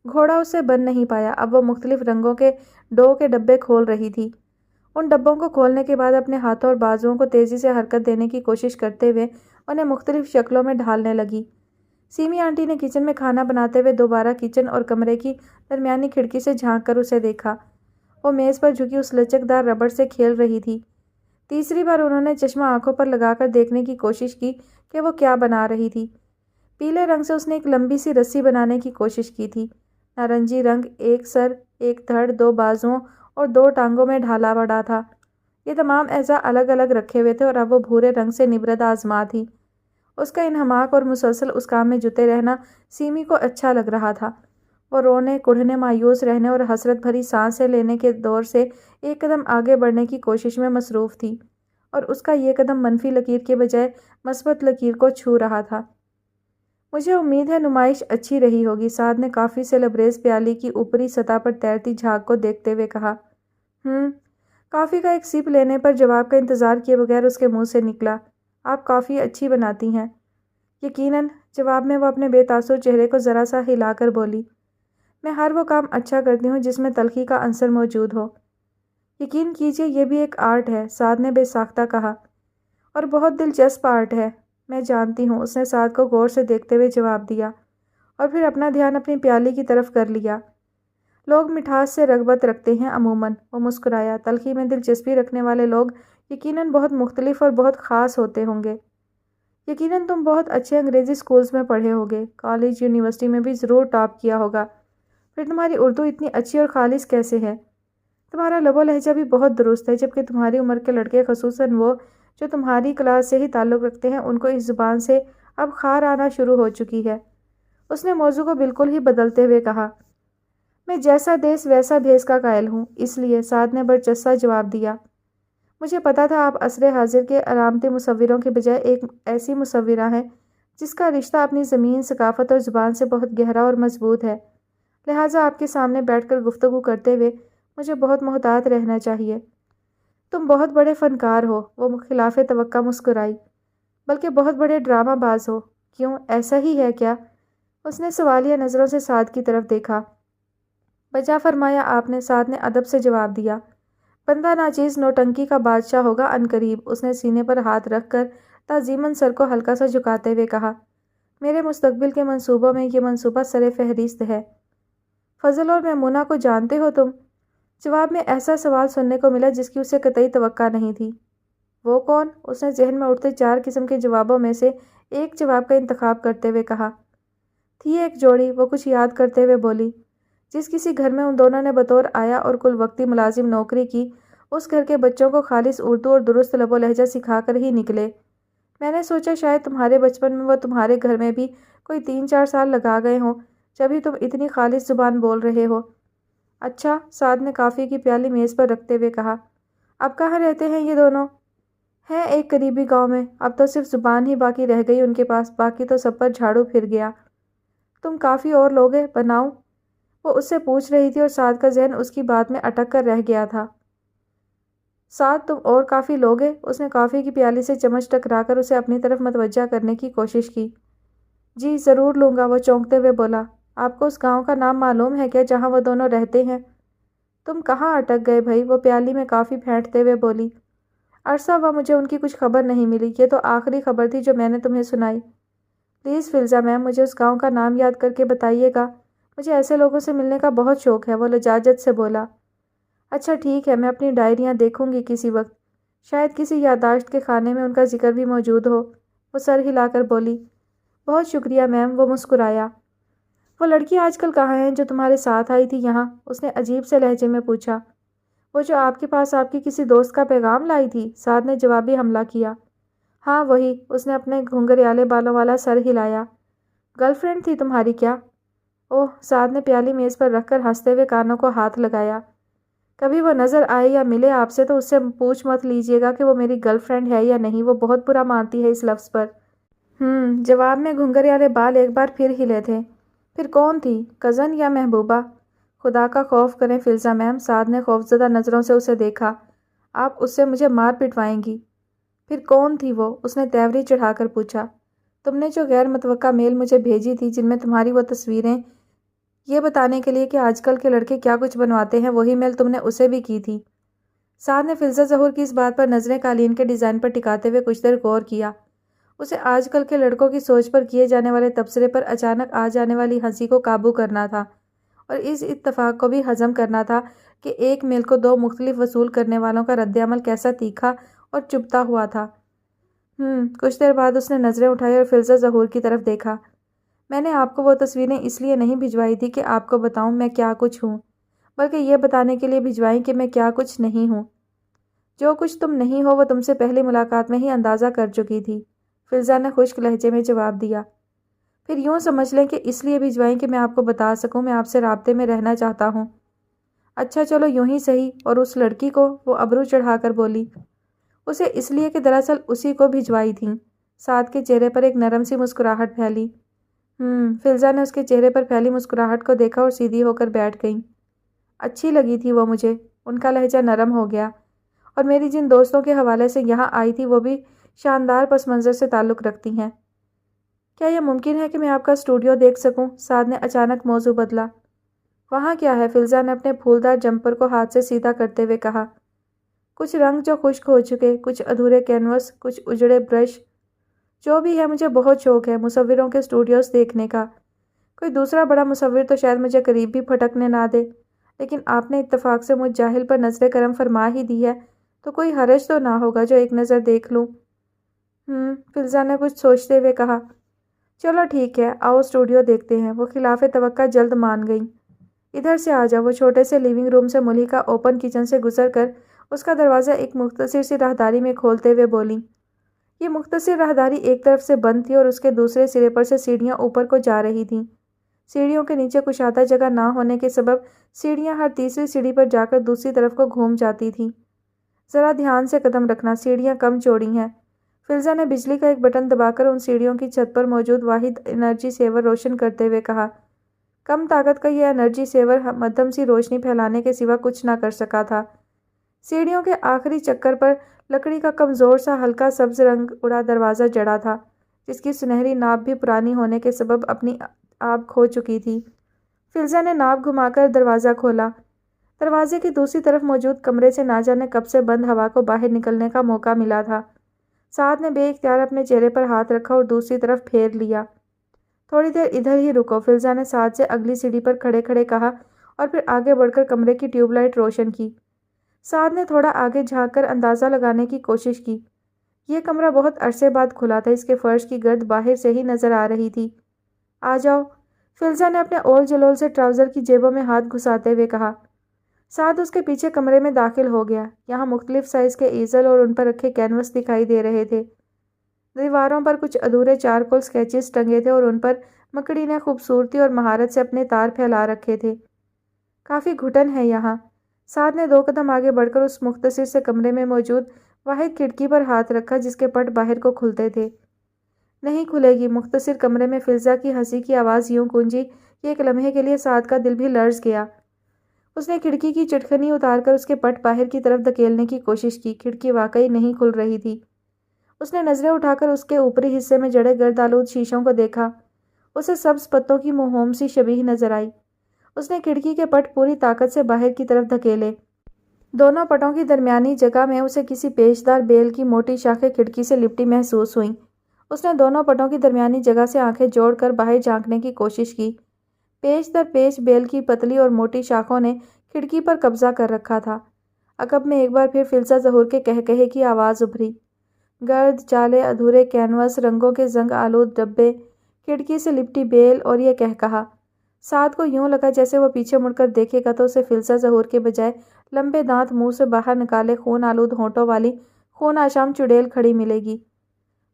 گھوڑا اس سے بن نہیں پایا۔ اب وہ مختلف رنگوں کے ڈو کے ڈبے کھول رہی تھی۔ ان ڈبوں کو کھولنے کے بعد اپنے ہاتھوں اور بازوؤں کو تیزی سے حرکت دینے کی کوشش کرتے ہوئے انہیں مختلف شکلوں میں ڈھالنے لگی۔ سیمی آنٹی نے کچن میں کھانا بناتے ہوئے دوبارہ کچن اور کمرے کی درمیانی کھڑکی سے جھانک کر اسے دیکھا۔ وہ میز پر جھکی اس لچکدار ربڑ سے کھیل رہی تھی۔ تیسری بار انہوں نے چشمہ آنکھوں پر لگا کر دیکھنے کی کوشش کی کہ وہ کیا بنا رہی تھی۔ پیلے رنگ سے اس نے ایک لمبی سی رسی بنانے کی کوشش کی تھی۔ نارنجی رنگ ایک سر، ایک دھڑ، 2 بازوؤں اور 2 ٹانگوں میں ڈھالا پڑا تھا۔ یہ تمام اعضاء الگ الگ رکھے ہوئے تھے اور اب وہ بھورے رنگ سے نبرد آزما تھی۔ اس کا انہماک اور مسلسل اس کام میں جتے رہنا سیمی کو اچھا لگ رہا تھا۔ وہ رونے، کڑھنے، مایوس رہنے اور حسرت بھری سانسیں لینے کے دور سے ایک قدم آگے بڑھنے کی کوشش میں مصروف تھی، اور اس کا یہ قدم منفی لکیر کے بجائے مثبت لکیر کو چھو رہا تھا۔ مجھے امید ہے نمائش اچھی رہی ہوگی، سعد نے کافی سے لبریز پیالی کی اوپری سطح پر تیرتی جھاگ کو دیکھتے ہوئے کہا۔ کافی کا ایک سپ لینے پر جواب کا انتظار کیے بغیر اس کے منہ سے نکلا، آپ کافی اچھی بناتی ہیں۔ یقیناً، جواب میں وہ اپنے بے تاثر چہرے کو ذرا سا ہلا کر بولی، میں ہر وہ کام اچھا کرتی ہوں جس میں تلخی کا عنصر موجود ہو۔ یقین کیجیے یہ بھی ایک آرٹ ہے، سعد نے بے ساختہ کہا، اور بہت دلچسپ آرٹ ہے۔ میں جانتی ہوں، اس نے سعد کو غور سے دیکھتے ہوئے جواب دیا، اور پھر اپنا دھیان اپنی پیالی کی طرف کر لیا۔ لوگ مٹھاس سے رغبت رکھتے ہیں عموماً، وہ مسکرایا، تلخی میں دلچسپی رکھنے والے لوگ یقیناً بہت مختلف اور بہت خاص ہوتے ہوں گے۔ یقیناً تم بہت اچھے انگریزی اسکولز میں پڑھے ہوگے، کالج، یونیورسٹی میں بھی ضرور ٹاپ کیا ہوگا، پھر تمہاری اردو اتنی اچھی اور خالص کیسے ہے؟ تمہارا لب و لہجہ بھی بہت درست ہے، جبکہ تمہاری عمر کے لڑکے، خصوصاً وہ جو تمہاری کلاس سے ہی تعلق رکھتے ہیں، ان کو اس زبان سے اب خار آنا شروع ہو چکی ہے۔ اس نے موضوع کو بالکل ہی بدلتے ہوئے کہا، میں جیسا دیس ویسا بھیس کا قائل ہوں، اس لیے، سعد نے برچستہ جواب دیا، مجھے پتا تھا آپ عصر حاضر کے علامتی مصوروں کے بجائے ایک ایسی مصورہ ہیں جس کا رشتہ اپنی زمین، ثقافت اور زبان سے بہت گہرا اور مضبوط ہے، لہٰذا آپ کے سامنے بیٹھ کر گفتگو کرتے ہوئے مجھے بہت محتاط رہنا چاہیے۔ تم بہت بڑے فنکار ہو، وہ خلاف توقع مسکرائی، بلکہ بہت بڑے ڈرامہ باز ہو۔ کیوں، ایسا ہی ہے کیا؟ اس نے سوالیہ نظروں سے سعد کی طرف دیکھا۔ بجا فرمایا آپ نے، سعد نے ادب سے جواب دیا، بندہ ناچیز نوٹنکی کا بادشاہ ہوگا عنقریب۔ اس نے سینے پر ہاتھ رکھ کر تعظیماً سر کو ہلکا سا جھکاتے ہوئے کہا، میرے مستقبل کے منصوبوں میں یہ منصوبہ سر فہرست ہے۔ فضل اور میمونہ کو جانتے ہو تم؟ جواب میں ایسا سوال سننے کو ملا جس کی اسے قطعی توقع نہیں تھی۔ وہ کون؟ اس نے ذہن میں اٹھتے 4 قسم کے جوابوں میں سے ایک جواب کا انتخاب کرتے ہوئے کہا۔ تھی ایک جوڑی، وہ کچھ یاد کرتے ہوئے بولی، جس کسی گھر میں ان دونوں نے بطور آیا اور کل وقتی ملازم نوکری کی، اس گھر کے بچوں کو خالص اردو اور درست لب و لہجہ سکھا کر ہی نکلے۔ میں نے سوچا شاید تمہارے بچپن میں وہ تمہارے گھر میں بھی کوئی 3-4 سال لگا گئے ہوں، جبھی تم اتنی خالص زبان بول رہے ہو۔ اچھا، سعد نے کافی کی پیالی میز پر رکھتے ہوئے کہا، اب کہاں رہتے ہیں یہ دونوں؟ ہیں ایک قریبی گاؤں میں، اب تو صرف زبان ہی باقی رہ گئی ان کے پاس، باقی تو سب پر جھاڑو پھر گیا۔ تم کافی اور لوگے بناؤں؟ وہ اس سے پوچھ رہی تھی اور سعد کا ذہن اس کی بات میں اٹک کر رہ گیا تھا۔ سعد، تم اور کافی لوگے؟ اس نے کافی کی پیالی سے چمچ ٹکرا کر اسے اپنی طرف متوجہ کرنے کی کوشش کی۔ جی ضرور لوں گا، وہ چونکتے ہوئے بولا۔ آپ کو اس گاؤں کا نام معلوم ہے کیا جہاں وہ دونوں رہتے ہیں؟ تم کہاں اٹک گئے بھائی؟ وہ پیالی میں کافی پھینٹتے ہوئے بولی۔ عرصہ ہوا مجھے ان کی کچھ خبر نہیں ملی، یہ تو آخری خبر تھی جو میں نے تمہیں سنائی۔ پلیز فلزا میم، مجھے اس گاؤں کا نام یاد کر کے بتائیے گا، مجھے ایسے لوگوں سے ملنے کا بہت شوق ہے، وہ لجاجت سے بولا۔ اچھا ٹھیک ہے، میں اپنی ڈائریاں دیکھوں گی کسی وقت، شاید کسی یادداشت کے خانے میں ان کا ذکر بھی موجود ہو، وہ سر ہلا کر بولی۔ بہت شکریہ میم، وہ مسکرایا۔ وہ لڑکی آج کل کہاں ہے جو تمہارے ساتھ آئی تھی یہاں؟ اس نے عجیب سے لہجے میں پوچھا۔ وہ جو آپ کے پاس آپ کی کسی دوست کا پیغام لائی تھی، سعد نے جوابی حملہ کیا۔ ہاں وہی، اس نے اپنے گھنگریالے بالوں والا سر ہلایا۔ گرل فرینڈ تھی تمہاری کیا؟ اوہ، سعد نے پیالی میز پر رکھ کر ہنستے ہوئے کانوں کو ہاتھ لگایا۔ کبھی وہ نظر آئے یا ملے آپ سے تو اس سے پوچھ مت لیجیے گا کہ وہ میری گرل فرینڈ ہے یا نہیں، وہ بہت برا مانتی ہے اس لفظ پر۔ جواب میں گھنگھریالے بال ایک بار پھر ہلے تھے۔ پھر کون تھی؟ کزن یا محبوبہ؟ خدا کا خوف کریں فلزا میم، سعد نے خوفزدہ نظروں سے اسے دیکھا۔ آپ اس سے مجھے مار پٹوائیں گی۔ پھر کون تھی وہ؟ اس نے تیوری چڑھا کر پوچھا۔ تم نے جو غیر متوقع میل مجھے بھیجی تھی جن میں تمہاری وہ تصویریں، یہ بتانے کے لیے کہ آج کل کے لڑکے کیا کچھ بنواتے ہیں، وہی میل تم نے اسے بھی کی تھی۔ سعد نے فلزا ظہور کی اس بات پر نظریں قالین کے ڈیزائن پر ٹکاتے ہوئے کچھ دیر غور کیا۔ اسے آج کل کے لڑکوں کی سوچ پر کیے جانے والے تبصرے پر اچانک آ جانے والی ہنسی کو قابو کرنا تھا اور اس اتفاق کو بھی ہضم کرنا تھا کہ ایک میل کو دو مختلف وصول کرنے والوں کا رد عمل کیسا تیکھا اور چبھتا ہوا تھا۔ کچھ دیر بعد اس نے نظریں اٹھائی اور فلزا ظہور کی طرف دیکھا۔ میں نے آپ کو وہ تصویریں اس لیے نہیں بھجوائی تھی کہ آپ کو بتاؤں میں کیا کچھ ہوں، بلکہ یہ بتانے کے لیے بھجوائیں کہ میں کیا کچھ نہیں ہوں۔ جو کچھ تم نہیں ہو وہ تم سے پہلی ملاقات میں ہی اندازہ کر چکی تھی، فلزا نے خشک لہجے میں جواب دیا۔ پھر یوں سمجھ لیں کہ اس لیے بھجوائیں کہ میں آپ کو بتا سکوں میں آپ سے رابطے میں رہنا چاہتا ہوں۔ اچھا چلو یوں ہی صحیح، اور اس لڑکی کو؟ وہ ابرو چڑھا کر بولی۔ اسے اس لیے کہ دراصل اسی کو بھجوائی تھیں۔ سعد کے چہرے پر ایک نرم سی مسکراہٹ پھیلی۔ فلزا نے اس کے چہرے پر پھیلی مسکراہٹ کو دیکھا اور سیدھی ہو کر بیٹھ گئیں۔ اچھی لگی تھی وہ مجھے، ان کا لہجہ نرم ہو گیا، اور میری جن دوستوں کے حوالے سے یہاں آئی تھی وہ بھی شاندار پس منظر سے تعلق رکھتی ہیں۔ کیا یہ ممکن ہے کہ میں آپ کا اسٹوڈیو دیکھ سکوں؟ سعد نے اچانک موضوع بدلا۔ وہاں کیا ہے؟ فلزا نے اپنے پھولدار جمپر کو ہاتھ سے سیدھا کرتے ہوئے کہا۔ کچھ رنگ جو خشک ہو چکے، کچھ ادھورے کینوس، کچھ اجڑے برش، جو بھی ہے مجھے بہت شوق ہے مصوروں کے اسٹوڈیوز دیکھنے کا۔ کوئی دوسرا بڑا مصور تو شاید مجھے قریب بھی پھٹکنے نہ دے، لیکن آپ نے اتفاق سے مجھ جاہل پر نظر کرم فرما ہی دی ہے تو کوئی حرج تو نہ ہوگا جو ایک نظر دیکھ لوں۔ فلزا نے کچھ سوچتے ہوئے کہا۔ چلو ٹھیک ہے، آؤ اسٹوڈیو دیکھتے ہیں۔ وہ خلاف توقع جلد مان گئیں۔ ادھر سے آ جاؤ۔ وہ چھوٹے سے لیونگ روم سے ملحقہ اوپن کچن سے گزر کر اس کا دروازہ ایک مختصر سی راہداری میں کھولتے ہوئے بولیں۔ یہ مختصر راہداری ایک طرف سے بند تھی اور اس کے دوسرے سرے پر سے سیڑھیاں اوپر کو جا رہی تھیں۔ سیڑھیوں کے نیچے کشادہ جگہ نہ ہونے کے سبب سیڑھیاں ہر تیسری سیڑھی پر جا کر دوسری طرف کو گھوم جاتی تھیں۔ ذرا دھیان سے قدم رکھنا، سیڑھیاں کم چوڑی ہیں۔ فلزا نے بجلی کا ایک بٹن دبا کر ان سیڑھیوں کی چھت پر موجود واحد انرجی سیور روشن کرتے ہوئے کہا۔ کم طاقت کا یہ انرجی سیور مدھم سی روشنی پھیلانے کے سوا کچھ نہ کر سکا تھا۔ سیڑھیوں کے آخری چکر پر لکڑی کا کمزور سا ہلکا سبز رنگ اڑا دروازہ جڑا تھا، جس کی سنہری ناب بھی پرانی ہونے کے سبب اپنی آب کھو چکی تھی۔ فلزا نے ناب گھما کر دروازہ کھولا۔ دروازے کی دوسری طرف موجود کمرے سے نہ جانے کب سے بند ہوا کو باہر نکلنے کا موقع ملا تھا۔ سعد نے بے اختیار اپنے چہرے پر ہاتھ رکھا اور دوسری طرف پھیر لیا۔ تھوڑی دیر ادھر ہی رکو، فلزا نے سعد سے اگلی سیڑھی پر کھڑے کھڑے کہا اور پھر آگے بڑھ کر کمرے کی ٹیوب لائٹ روشن کی۔ سعد نے تھوڑا آگے جھانک کر اندازہ لگانے کی کوشش کی۔ یہ کمرہ بہت عرصے بعد کھلا تھا، اس کے فرش کی گرد باہر سے ہی نظر آ رہی تھی۔ آ جاؤ، فلزا نے اپنے اول جلول سے ٹراؤزر کی جیبوں میں ہاتھ گھساتے ہوئے کہا۔ سعد اس کے پیچھے کمرے میں داخل ہو گیا۔ یہاں مختلف سائز کے ایزل اور ان پر رکھے کینوس دکھائی دے رہے تھے۔ دیواروں پر کچھ ادھورے چارکول سکیچز ٹنگے تھے اور ان پر مکڑی نے خوبصورتی اور مہارت سے اپنے تار پھیلا رکھے تھے۔ کافی گھٹن ہے یہاں۔ سعد نے 2 قدم آگے بڑھ کر اس مختصر سے کمرے میں موجود واحد کھڑکی پر ہاتھ رکھا جس کے پٹ باہر کو کھلتے تھے۔ نہیں کھلے گی۔ مختصر کمرے میں فلزا کی ہنسی کی آواز یوں گونجی کہ ایک لمحے کے لیے سعد کا دل بھی لرز گیا۔ اس نے کھڑکی کی چٹکنی اتار کر اس کے پٹ باہر کی طرف دھکیلنے کی کوشش کی۔ کھڑکی واقعی نہیں کھل رہی تھی۔ اس نے نظریں اٹھا کر اس کے اوپری حصے میں جڑے گرد آلود شیشوں کو دیکھا۔ اسے سبز پتوں کی مہوم سی شبیہ نظر آئی۔ اس نے کھڑکی کے پٹ پوری طاقت سے باہر کی طرف دھکیلے۔ دونوں پٹوں کی درمیانی جگہ میں اسے کسی پیچدار بیل کی موٹی شاخیں کھڑکی سے لپٹی محسوس ہوئیں۔ اس نے دونوں پٹوں کی درمیانی جگہ سے آنکھیں جوڑ کر باہر جھانکنے کی کوشش کی۔ پیچ در پیچ بیل کی پتلی اور موٹی شاخوں نے کھڑکی پر قبضہ کر رکھا تھا۔ عقب میں ایک بار پھر فلزا ظہور کے کہے کی آواز ابھری۔ گرد جالے ادھورے کینوس، رنگوں کے زنگ آلود ڈبے، کھڑکی سے لپٹی بیل اور یہ کہا۔ سعد کو یوں لگا جیسے وہ پیچھے مڑ کر دیکھے گا تو اسے فلزا ظہور کے بجائے لمبے دانت منہ سے باہر نکالے خون آلود ہونٹوں والی خون آشام چڑیل کھڑی ملے گی۔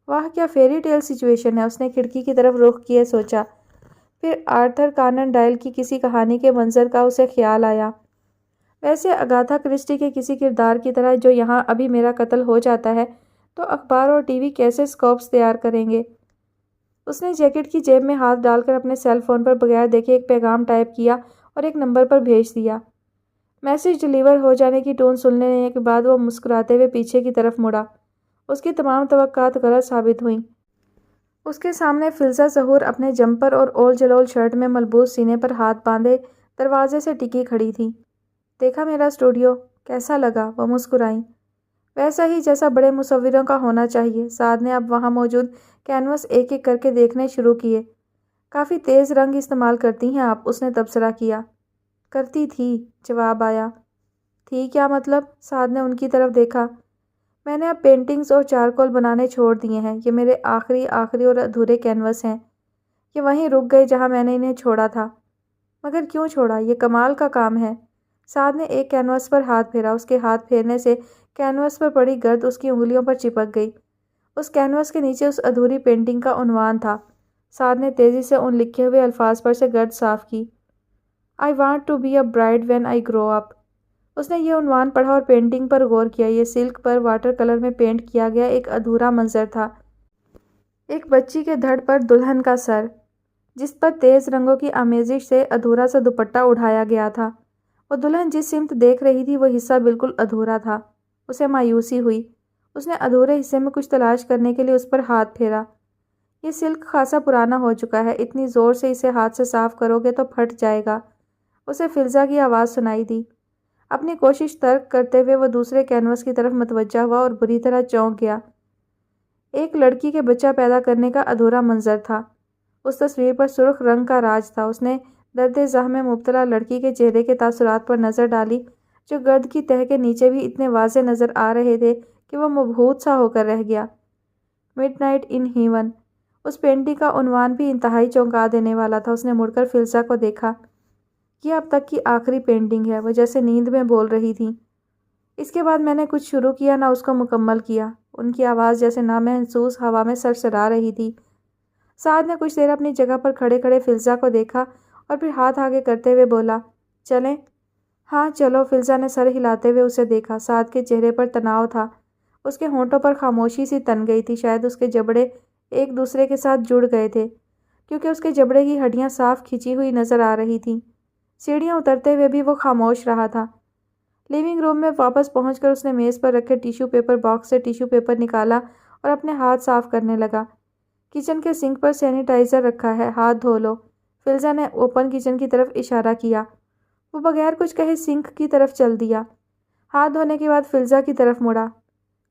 واہ کیا فیری ٹیل سچویشن ہے، اس نے کھڑکی کی طرف رخ کیے سوچا۔ پھر آرتھر کانن ڈائل کی کسی کہانی کے منظر کا اسے خیال آیا۔ ویسے اگاتھا کرسٹی کے کسی کردار کی طرح جو یہاں ابھی میرا قتل ہو جاتا ہے تو اخبار اور ٹی وی کیسے اسکوپس تیار کریں گے؟ اس نے جیکٹ کی جیب میں ہاتھ ڈال کر اپنے سیل فون پر بغیر دیکھے ایک پیغام ٹائپ کیا اور ایک نمبر پر بھیج دیا۔ میسج ڈیلیور ہو جانے کی ٹون سننے کے بعد وہ مسکراتے ہوئے پیچھے کی طرف مڑا۔ اس کی تمام توقعات غلط ثابت ہوئیں۔ اس کے سامنے فلزا ظہور اپنے جمپر اور اول جلول شرٹ میں ملبوس سینے پر ہاتھ باندھے دروازے سے ٹکی کھڑی تھی۔ دیکھا میرا اسٹوڈیو؟ کیسا لگا؟ وہ مسکرائیں۔ ویسا ہی جیسا بڑے مصوروں کا ہونا چاہیے۔ سعد نے اب وہاں موجود کینوس ایک ایک کر کے دیکھنے شروع کیے۔ کافی تیز رنگ استعمال کرتی ہیں آپ، اس نے تبصرہ کیا۔ کرتی تھی، جواب آیا۔ تھی کیا مطلب؟ سعد نے ان کی طرف دیکھا۔ میں نے اب پینٹنگز اور چارکول بنانے چھوڑ دیے ہیں۔ یہ میرے آخری اور ادھورے کینوس ہیں۔ یہ وہیں رک گئے جہاں میں نے انہیں چھوڑا تھا۔ مگر کیوں چھوڑا؟ یہ کمال کا کام ہے۔ سعد نے ایک کینوس پر ہاتھ پھیرا۔ اس کے ہاتھ پھیرنے سے کینوس پر پڑی گرد اس کی انگلیوں پر چپک گئی۔ اس کینوس کے نیچے اس ادھوری پینٹنگ کا عنوان تھا۔ سعد نے تیزی سے ان لکھے ہوئے الفاظ پر سے گرد صاف کی۔ I want to be a bride when I grow up۔ اس نے یہ عنوان پڑھا اور پینٹنگ پر غور کیا۔ یہ سلک پر واٹر کلر میں پینٹ کیا گیا ایک ادھورا منظر تھا۔ ایک بچی کے دھڑ پر دلہن کا سر، جس پر تیز رنگوں کی آمیزش سے ادھورا سا دوپٹہ اڑھایا گیا تھا۔ وہ دلہن جس سمت دیکھ رہی تھی وہ حصہ بالکل ادھورا تھا۔ اسے مایوسی ہوئی۔ اس نے ادھورے حصے میں کچھ تلاش کرنے کے لیے اس پر ہاتھ پھیرا۔ یہ سلک خاصا پرانا ہو چکا ہے، اتنی زور سے اسے ہاتھ سے صاف کرو گے تو پھٹ جائے گا۔ اسے فلزا کی آواز سنائی دی۔ اپنی کوشش ترک کرتے ہوئے وہ دوسرے کینوس کی طرف متوجہ ہوا اور بری طرح چونک گیا۔ ایک لڑکی کے بچہ پیدا کرنے کا ادھورا منظر تھا۔ اس تصویر پر سرخ رنگ کا راج تھا۔ اس نے درد زخم میں مبتلا لڑکی کے چہرے کے تاثرات پر نظر ڈالی جو گرد کی تہہ کے نیچے بھی اتنے واضح نظر آ رہے تھے کہ وہ مبہوت سا ہو کر رہ گیا۔ Midnight in heaven. اس پینٹنگ کا عنوان بھی انتہائی چونکا دینے والا تھا۔ اس نے مڑ کر فلزا کو دیکھا۔ یہ اب تک کی آخری پینٹنگ ہے، وہ جیسے نیند میں بول رہی تھی۔ اس کے بعد میں نے کچھ شروع کیا نہ اس کو مکمل کیا۔ ان کی آواز جیسے نامحسوس ہوا میں سرسرا رہی تھی۔ سعد نے کچھ دیر اپنی جگہ پر کھڑے کھڑے فلزا کو دیکھا اور پھر ہاتھ آگے کرتے ہوئے بولا، چلیں؟ ہاں چلو۔ فلزا نے سر ہلاتے ہوئے اسے دیکھا۔ سعد کے چہرے پر تناؤ تھا۔ اس کے ہونٹوں پر خاموشی سی تن گئی تھی۔ شاید اس کے جبڑے ایک دوسرے کے ساتھ جڑ گئے تھے کیونکہ اس کے جبڑے کی ہڈیاں صاف کھچی ہوئی نظر آ رہی تھیں۔ سیڑھیاں اترتے ہوئے بھی وہ خاموش رہا تھا۔ لیونگ روم میں واپس پہنچ کر اس نے میز پر رکھے ٹیشو پیپر باکس سے ٹیشو پیپر نکالا اور اپنے ہاتھ صاف کرنے لگا۔ کچن کے سنک پر سینیٹائزر رکھا ہے، ہاتھ دھو لو۔ فلزا نے اوپن کچن کی طرف اشارہ کیا۔ وہ بغیر کچھ کہے سنک کی طرف چل دیا۔ ہاتھ دھونے کے بعد فلزا کی طرف مڑا۔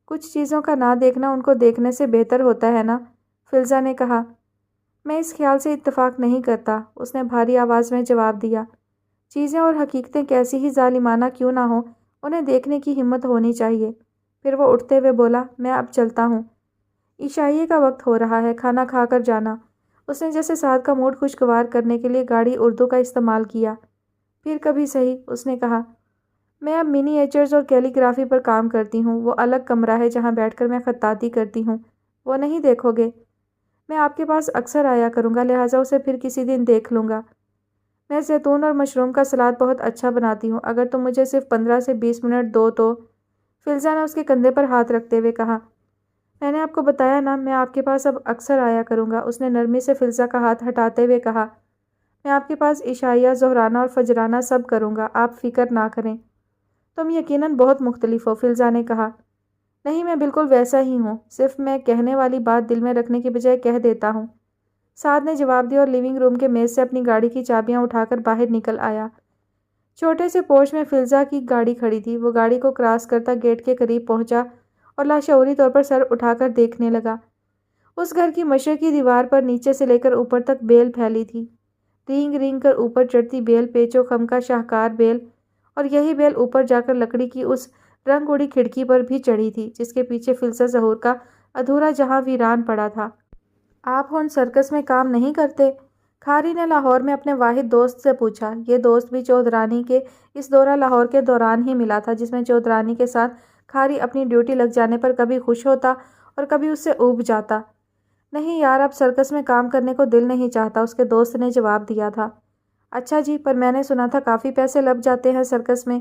کچھ چیزوں کا نہ دیکھنا ان کو دیکھنے سے بہتر ہوتا ہے نا؟ فلزا نے کہا۔ میں اس خیال سے اتفاق نہیں کرتا، اس نے بھاری آواز میں جواب دیا۔ چیزیں اور حقیقتیں کیسی ہی ظالمانہ کیوں نہ ہوں، انہیں دیکھنے کی ہمت ہونی چاہیے۔ پھر وہ اٹھتے ہوئے بولا، میں اب چلتا ہوں۔ عشائیے کا وقت ہو رہا ہے، کھانا کھا کر جانا۔ اس نے جیسے سعد کا موڈ خوشگوار کرنے کے لیے گاڑی اردو کا استعمال کیا۔ پھر کبھی صحیح، اس نے کہا۔ میں اب منی ایچرز اور کیلی گرافی پر کام کرتی ہوں۔ وہ الگ کمرہ ہے جہاں بیٹھ کر میں خطاطی کرتی ہوں۔ وہ نہیں دیکھو گے؟ میں آپ کے پاس اکثر آیا کروں گا، لہٰذا اسے پھر کسی دن دیکھ لوں گا۔ میں زیتون اور مشروم کا سلاد بہت اچھا بناتی ہوں، اگر تم مجھے صرف 15 سے 20 منٹ دو تو۔ فلزا نے اس کے کندھے پر ہاتھ رکھتے ہوئے کہا۔ میں نے آپ کو بتایا نا، میں آپ کے پاس اب اکثر آیا کروں گا، اس نے نرمی سے فلزا کا ہاتھ ہٹاتے ہوئے کہا۔ میں آپ کے پاس عشائیہ، ظہرانہ اور فجرانہ سب کروں گا، آپ فکر نہ کریں۔ تم یقیناً بہت مختلف ہو، فلزا نے کہا۔ نہیں، میں بالکل ویسا ہی ہوں، صرف میں کہنے والی بات دل میں رکھنے کی بجائے کہہ دیتا ہوں، سعد نے جواب دیا اور لیونگ روم کے میز سے اپنی گاڑی کی چابیاں اٹھا کر باہر نکل آیا۔ چھوٹے سے پورچ میں فلزا کی گاڑی کھڑی تھی۔ وہ گاڑی کو کراس کرتا گیٹ کے قریب پہنچا اور لاشعوری طور پر سر اٹھا کر دیکھنے لگا۔ اس گھر کی مشرقی دیوار پر نیچے سے لے کر اوپر تک بیل پھیلی تھی، رینگ رینگ کر اوپر چڑھتی بیل، پیچ و خم کا شاہکار بیل، اور یہی بیل اوپر جا کر لکڑی کی اس رنگ اڑی کھڑکی پر بھی چڑھی تھی جس کے پیچھے فلزا ظہور کا ادھورا جہاں ویران پڑا تھا۔ آپ ہن سرکس میں کام نہیں کرتے؟ کھاری نے لاہور میں اپنے واحد دوست سے پوچھا۔ یہ دوست بھی چودھرانی کے اس دورہ لاہور کے دوران ہی ملا تھا جس میں چودھرانی کے ساتھ کھاری اپنی ڈیوٹی لگ جانے پر کبھی خوش ہوتا اور کبھی اس سے اوب جاتا۔ نہیں یار، اب سرکس میں کام کرنے کو دل نہیں چاہتا، اس کے دوست نے جواب دیا تھا۔ اچھا جی، پر میں نے سنا تھا کافی پیسے لگ جاتے ہیں سرکس میں۔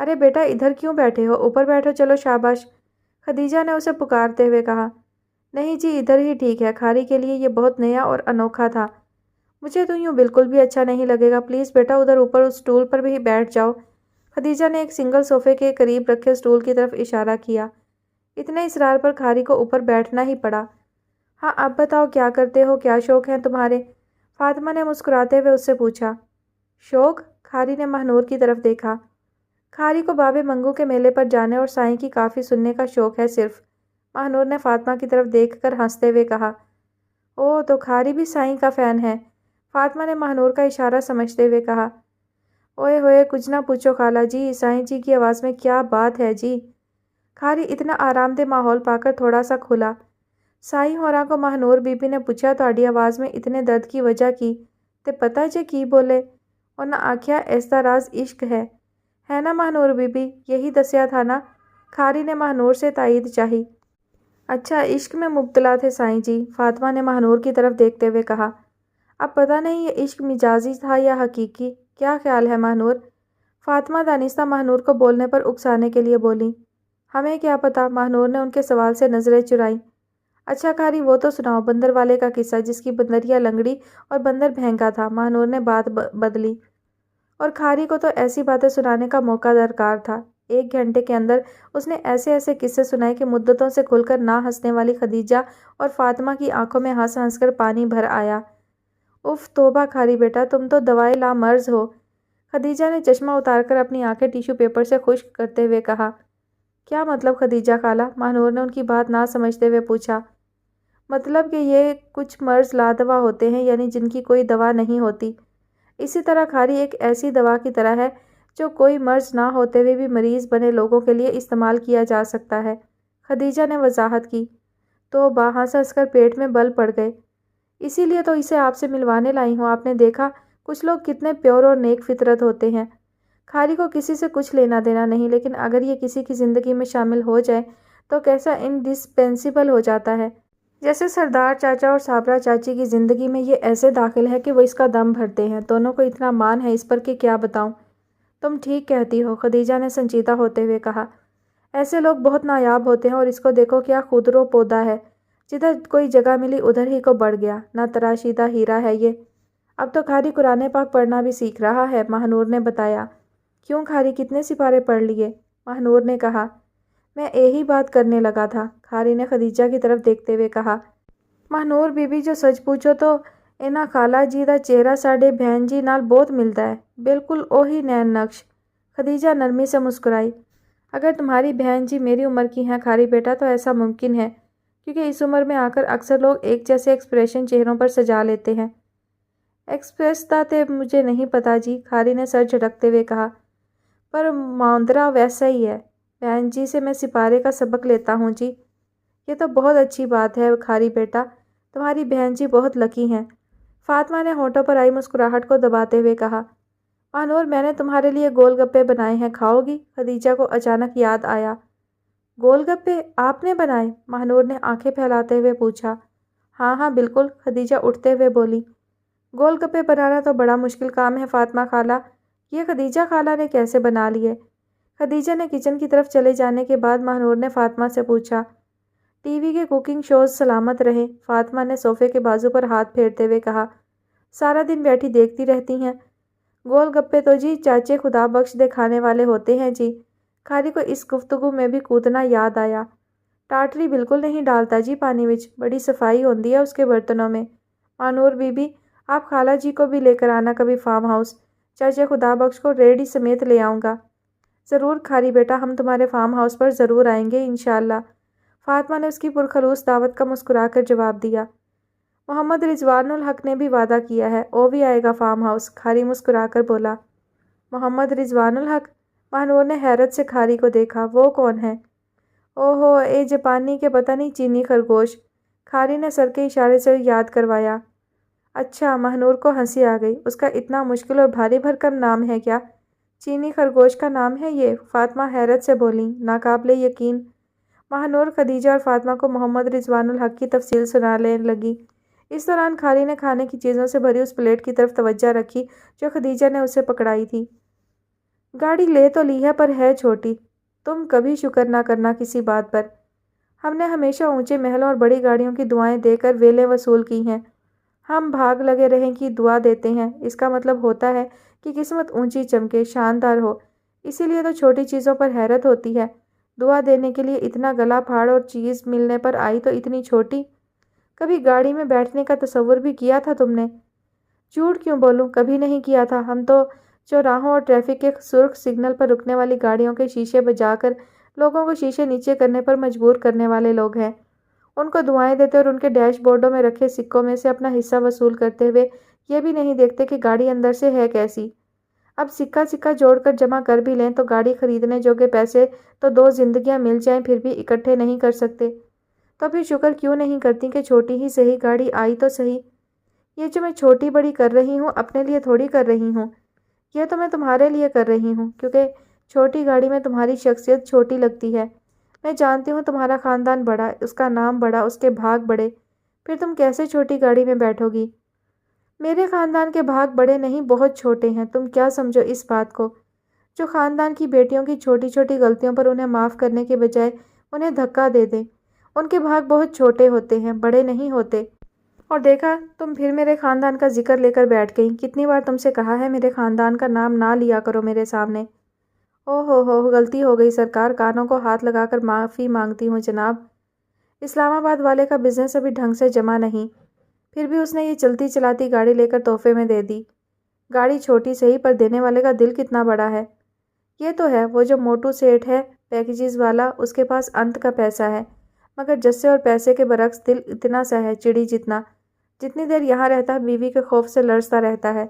ارے بیٹا ادھر کیوں بیٹھے ہو، اوپر بیٹھو، چلو شاباش، خدیجہ نے اسے پکارتے ہوئے کہا۔ نہیں جی ادھر ہی ٹھیک ہے، کھاری کے لیے یہ بہت نیا اور انوکھا تھا، مجھے تو یوں بالکل بھی اچھا نہیں لگے گا، پلیز بیٹا ادھر اوپر اس اسٹول پر بھی بیٹھ جاؤ۔ خدیجہ نے ایک سنگل صوفے کے قریب رکھے اسٹول کی طرف اشارہ کیا۔ اتنے اصرار پر کھاری کو اوپر بیٹھنا ہی پڑا۔ ہاں اب بتاؤ کیا کرتے ہو، کیا شوق ہیں تمہارے؟ فاطمہ نے مسکراتے ہوئے اس سے پوچھا۔ شوق؟ کھاری نے مہنور کی طرف دیکھا۔ کھاری کو بابے منگو کے میلے پر جانے اور سائیں کی کافی سننے کا شوق ہے صرف، مہنور نے فاطمہ کی طرف دیکھ کر ہنستے ہوئے کہا۔ اوہ تو کھاری بھی سائیں کا فین ہے، فاطمہ نے مہنور کا اشارہ سمجھتے ہوئے کہا۔ اوئے ہوئے کچھ نہ پوچھو خالہ جی، سائیں جی کی آواز میں کیا بات ہے جی۔ کھاری اتنا آرام دہ ماحول پا کر تھوڑا سا کھلا۔ سائیں ہوراں کو مہنور بی بی نے پوچھا تہاڈی آواز میں اتنے درد کی وجہ کی تے پتہ جے کی بولے؟ انہاں آکھیا ایسا راز عشق ہے نا مہنور بی بی، یہی دسیا تھا نا؟ کھاری نے مہنور سے تائید چاہی۔ اچھا عشق میں مبتلا تھے سائیں جی، فاطمہ نے مہنور کی طرف دیکھتے ہوئے کہا۔ اب پتہ نہیں یہ عشق مجازی تھا یا حقیقی، کیا خیال ہے مہنور؟ فاطمہ دانستہ مہنور کو بولنے پر اکسانے کے لیے بولی۔ ہمیں کیا پتہ، مہنور نے ان کے سوال سے نظریں چرائیں۔ اچھا کھاری وہ تو سناؤ بندر والے کا قصہ جس کی بندریا لنگڑی اور بندر بھینگا تھا، مہنور نے بات بدلی۔ اور کھاری کو تو ایسی باتیں سنانے کا موقع درکار تھا۔ 1 گھنٹے کے اندر اس نے ایسے ایسے قصے سنائے کہ مدتوں سے کھل کر نہ ہنسنے والی خدیجہ اور فاطمہ کی آنکھوں میں ہنس ہنس کر پانی بھر آیا۔ اف توبہ کھاری بیٹا، تم تو دوائے لا مرض ہو، خدیجہ نے چشمہ اتار کر اپنی آنکھیں ٹیشو پیپر سے خشک کرتے ہوئے کہا۔ کیا مطلب خدیجہ خالہ؟ مہنور نے ان کی بات نہ سمجھتے ہوئے پوچھا۔ مطلب کہ یہ کچھ مرض لادوا ہوتے ہیں، یعنی جن کی کوئی دوا نہیں ہوتی۔ اسی طرح کھاری ایک ایسی دوا کی طرح ہے جو کوئی مرض نہ ہوتے ہوئے بھی مریض بنے لوگوں کے لیے استعمال کیا جا سکتا ہے، خدیجہ نے وضاحت کی۔ تو ہنس ہنس کر پیٹ میں بل پڑ گئے۔ اسی لیے تو اسے آپ سے ملوانے لائی ہوں، آپ نے دیکھا کچھ لوگ کتنے پیور اور نیک فطرت ہوتے ہیں۔ کھاری کو کسی سے کچھ لینا دینا نہیں، لیکن اگر یہ کسی کی زندگی میں شامل ہو جائے تو کیسا انڈسپینسیبل ہو جاتا ہے، جیسے سردار چاچا اور صابرہ چاچی کی زندگی میں یہ ایسے داخل ہے کہ وہ اس کا دم بھرتے ہیں، دونوں کو اتنا مان ہے اس پر کہ کیا بتاؤں۔ تم ٹھیک کہتی ہو، خدیجہ نے سنجیدہ ہوتے ہوئے کہا۔ ایسے لوگ بہت نایاب ہوتے ہیں، اور اس کو دیکھو کیا خودرو پودا ہے، جدھر کوئی جگہ ملی ادھر ہی کو بڑھ گیا، نہ تراشیدہ ہیرا ہے یہ۔ اب تو کھاری قرآن پاک پڑھنا بھی سیکھ رہا ہے، مہنور نے بتایا۔ کیوں کھاری کتنے سپارے پڑھ لیے؟ مہنور نے کہا۔ میں یہی بات کرنے لگا تھا، کھاری نے خدیجہ کی طرف دیکھتے ہوئے کہا۔ مہنور بی بی جو سچ پوچھو تو انہاں خالہ جی دا چہرہ ساڈے بہن جی نال بہت ملدا ہے، بالکل اوہی نین نقش۔ خدیجہ نرمی سے مسکرائی۔ اگر تمہاری بہن جی میری عمر کی ہیں کھاری بیٹا تو ایسا ممکن ہے، کیونکہ اس عمر میں آ کر اکثر لوگ ایک جیسے ایکسپریشن چہروں پر سجا لیتے ہیں۔ ایکسپریس دا تے مجھے نہیں پتا جی، کھاری نے سر جھٹکتے ہوئے کہا، پر ماندرا ویسا ہی ہے۔ بہن جی سے میں سپارے کا سبق لیتا ہوں جی۔ یہ تو بہت اچھی بات ہے کھاری بیٹا، تمہاری بہن جی بہت لکی ہیں، فاطمہ نے ہونٹوں پر آئی مسکراہٹ کو دباتے ہوئے کہا۔ مہنور میں نے تمہارے لیے گول گپے بنائے ہیں، کھاؤ گی؟ خدیجہ کو اچانک یاد آیا۔ گول گپے آپ نے بنائے؟ مہنور نے آنکھیں پھیلاتے ہوئے پوچھا۔ ہاں ہاں بالکل، خدیجہ اٹھتے ہوئے بولی۔ گول گپے بنانا تو بڑا مشکل کام ہے فاطمہ خالہ، یہ خدیجہ خالہ نے کیسے بنا لیے؟ خدیجہ نے کچن کی طرف چلے جانے کے بعد مہنور نے فاطمہ سے پوچھا۔ ٹی وی کے کوکنگ شوز سلامت رہیں، فاطمہ نے صوفے کے بازو پر ہاتھ پھیرتے ہوئے کہا۔ سارا دن بیٹھی دیکھتی رہتی ہیں؟ گول گپے تو جی چاچے خدا بخش دے کھانے والے ہوتے ہیں جی۔ کھاری کو اس گفتگو میں بھی کودنا یاد آیا۔ ٹاٹری بالکل نہیں ڈالتا جی پانی وچ، بڑی صفائی ہوندی ہے اس کے برتنوں میں۔ مہنور بی بی آپ خالہ جی کو بھی لے کر آنا کبھی فارم ہاؤس، چاچے خدا بخش کو ریڑھی سمیت لے آؤں گا۔ ضرور کھاری بیٹا، ہم تمہارے فارم ہاؤس پر ضرور آئیں گے انشاءاللہ، فاطمہ نے اس کی پرخلوص دعوت کا مسکرا کر جواب دیا۔ محمد رضوان الحق نے بھی وعدہ کیا ہے، وہ بھی آئے گا فارم ہاؤس، کھاری مسکرا کر بولا۔ محمد رضوان الحق؟ مہنور نے حیرت سے کھاری کو دیکھا، وہ کون ہے؟ اوہو اے جاپانی کے پتہ نہیں چینی خرگوش، کھاری نے سر کے اشارے سے یاد کروایا۔ اچھا، مہنور کو ہنسی آ گئی، اس کا اتنا مشکل اور بھاری بھرکم نام ہے کیا؟ چینی خرگوش کا نام ہے یہ؟ فاطمہ حیرت سے بولی، ناقابل یقین۔ مہنور خدیجہ اور فاطمہ کو محمد رضوان الحق کی تفصیل سنانے لگی۔ اس دوران کھاری نے کھانے کی چیزوں سے بھری اس پلیٹ کی طرف توجہ رکھی جو خدیجہ نے اسے پکڑائی تھی۔ گاڑی لے تو لی ہے پر ہے چھوٹی، تم کبھی شکر نہ کرنا کسی بات پر۔ ہم نے ہمیشہ اونچے محلوں اور بڑی گاڑیوں کی دعائیں دے کر ویلیں وصول کی ہیں۔ ہم بھاگ لگے رہیں کی دعا دیتے ہیں، اس کا مطلب ہوتا ہے کہ قسمت اونچی چمکے، شاندار ہو۔ اسی لیے تو چھوٹی چیزوں پر حیرت ہوتی ہے۔ دعا دینے کے لیے اتنا گلا پھاڑ اور چیز ملنے پر آئی تو اتنی چھوٹی۔ کبھی گاڑی میں بیٹھنے کا تصور بھی کیا تھا تم نے؟ جھوٹ کیوں بولوں، کبھی نہیں کیا تھا۔ ہم تو چوراہوں اور ٹریفک کے سرخ سگنل پر رکنے والی گاڑیوں کے شیشے بجا کر لوگوں کو شیشے نیچے کرنے پر مجبور کرنے والے لوگ ہیں۔ ان کو دعائیں دیتے اور ان کے ڈیش بورڈوں میں رکھے سکوں میں سے اپنا حصہ وصول کرتے ہوئے یہ بھی نہیں دیکھتے کہ گاڑی اندر سے ہے کیسی۔ اب سکہ سکہ جوڑ کر جمع کر بھی لیں تو گاڑی خریدنے جوگے پیسے تو 2 زندگیاں مل جائیں پھر بھی اکٹھے نہیں کر سکتے۔ تو پھر شکر کیوں نہیں کرتی کہ چھوٹی ہی صحیح گاڑی آئی تو صحیح۔ یہ جو میں چھوٹی بڑی کر رہی ہوں اپنے لیے تھوڑی کر رہی ہوں، یہ تو میں تمہارے لیے کر رہی ہوں، کیونکہ چھوٹی گاڑی میں تمہاری شخصیت چھوٹی لگتی ہے۔ میں جانتی ہوں تمہارا خاندان بڑا، اس کا نام بڑا، اس کے بھاگ بڑے، پھر تم کیسے چھوٹی گاڑی میں بیٹھو گی؟ میرے خاندان کے بھاگ بڑے نہیں، بہت چھوٹے ہیں۔ تم کیا سمجھو اس بات کو؟ جو خاندان کی بیٹیوں کی چھوٹی چھوٹی غلطیوں پر انہیں معاف کرنے کے بجائے انہیں دھکا دے دیں، ان کے بھاگ بہت چھوٹے ہوتے ہیں، بڑے نہیں ہوتے۔ اور دیکھا، تم پھر میرے خاندان کا ذکر لے کر بیٹھ گئی۔ کتنی بار تم سے کہا ہے میرے خاندان کا نام نہ لیا کرو میرے سامنے۔ او ہو، غلطی ہو گئی سرکار، کانوں کو ہاتھ لگا کر معافی مانگتی ہوں جناب۔ اسلام آباد والے کا بزنس ابھی ڈھنگ سے جمع نہیں، پھر بھی اس نے یہ چلتی چلاتی گاڑی لے کر تحفے میں دے دی۔ گاڑی چھوٹی صحیح پر دینے والے کا دل کتنا بڑا ہے۔ یہ تو ہے، وہ جو موٹو سیٹھ ہے پیکیجز والا، اس کے پاس انت کا پیسہ ہے، مگر جسے اور پیسے کے برعکس دل اتنا سا ہے، چڑی جتنا۔ جتنی دیر یہاں رہتا ہے بیوی کے خوف سے لرزتا رہتا ہے،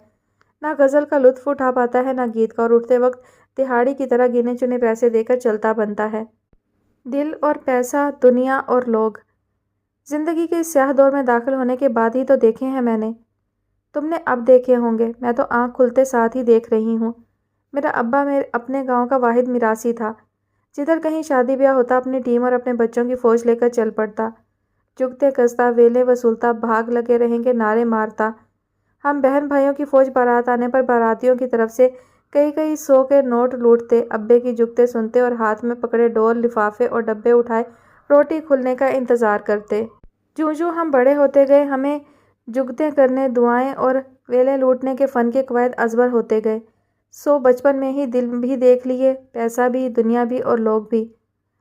نہ غزل کا لطف اٹھا پاتا ہے نہ گیت کا، اور اٹھتے وقت دہاڑی کی طرح گنے چنے پیسے دے کر چلتا بنتا ہے۔ دل اور پیسہ، دنیا اور لوگ، زندگی کے اس سیاہ دور میں داخل ہونے کے بعد ہی تو دیکھے ہیں میں نے۔ تم نے اب دیکھے ہوں گے، میں تو آنکھ کھلتے ساتھ ہی دیکھ رہی ہوں۔ میرا ابا اپنے گاؤں کا واحد میراثی تھا، جدھر کہیں شادی بیاہ ہوتا اپنی ٹیم اور اپنے بچوں کی فوج لے کر چل پڑتا، جگتے کستا، ویلے وصولتا، بھاگ لگے رہیں گے نعرے مارتا۔ ہم بہن بھائیوں کی فوج بارات آنے پر باراتیوں کی طرف سے کئی 100 کے نوٹ لوٹتے، ابے کی جگتے سنتے اور ہاتھ میں پکڑے ڈول، لفافے اور ڈبے اٹھائے روٹی کھلنے کا انتظار کرتے۔ جوں ہم بڑے ہوتے گئے ہمیں جگتیں کرنے، دعائیں اور ویلیں لوٹنے کے فن کے قواعد ازبر ہوتے گئے۔ سو بچپن میں ہی دل بھی دیکھ لیے، پیسہ بھی، دنیا بھی اور لوگ بھی۔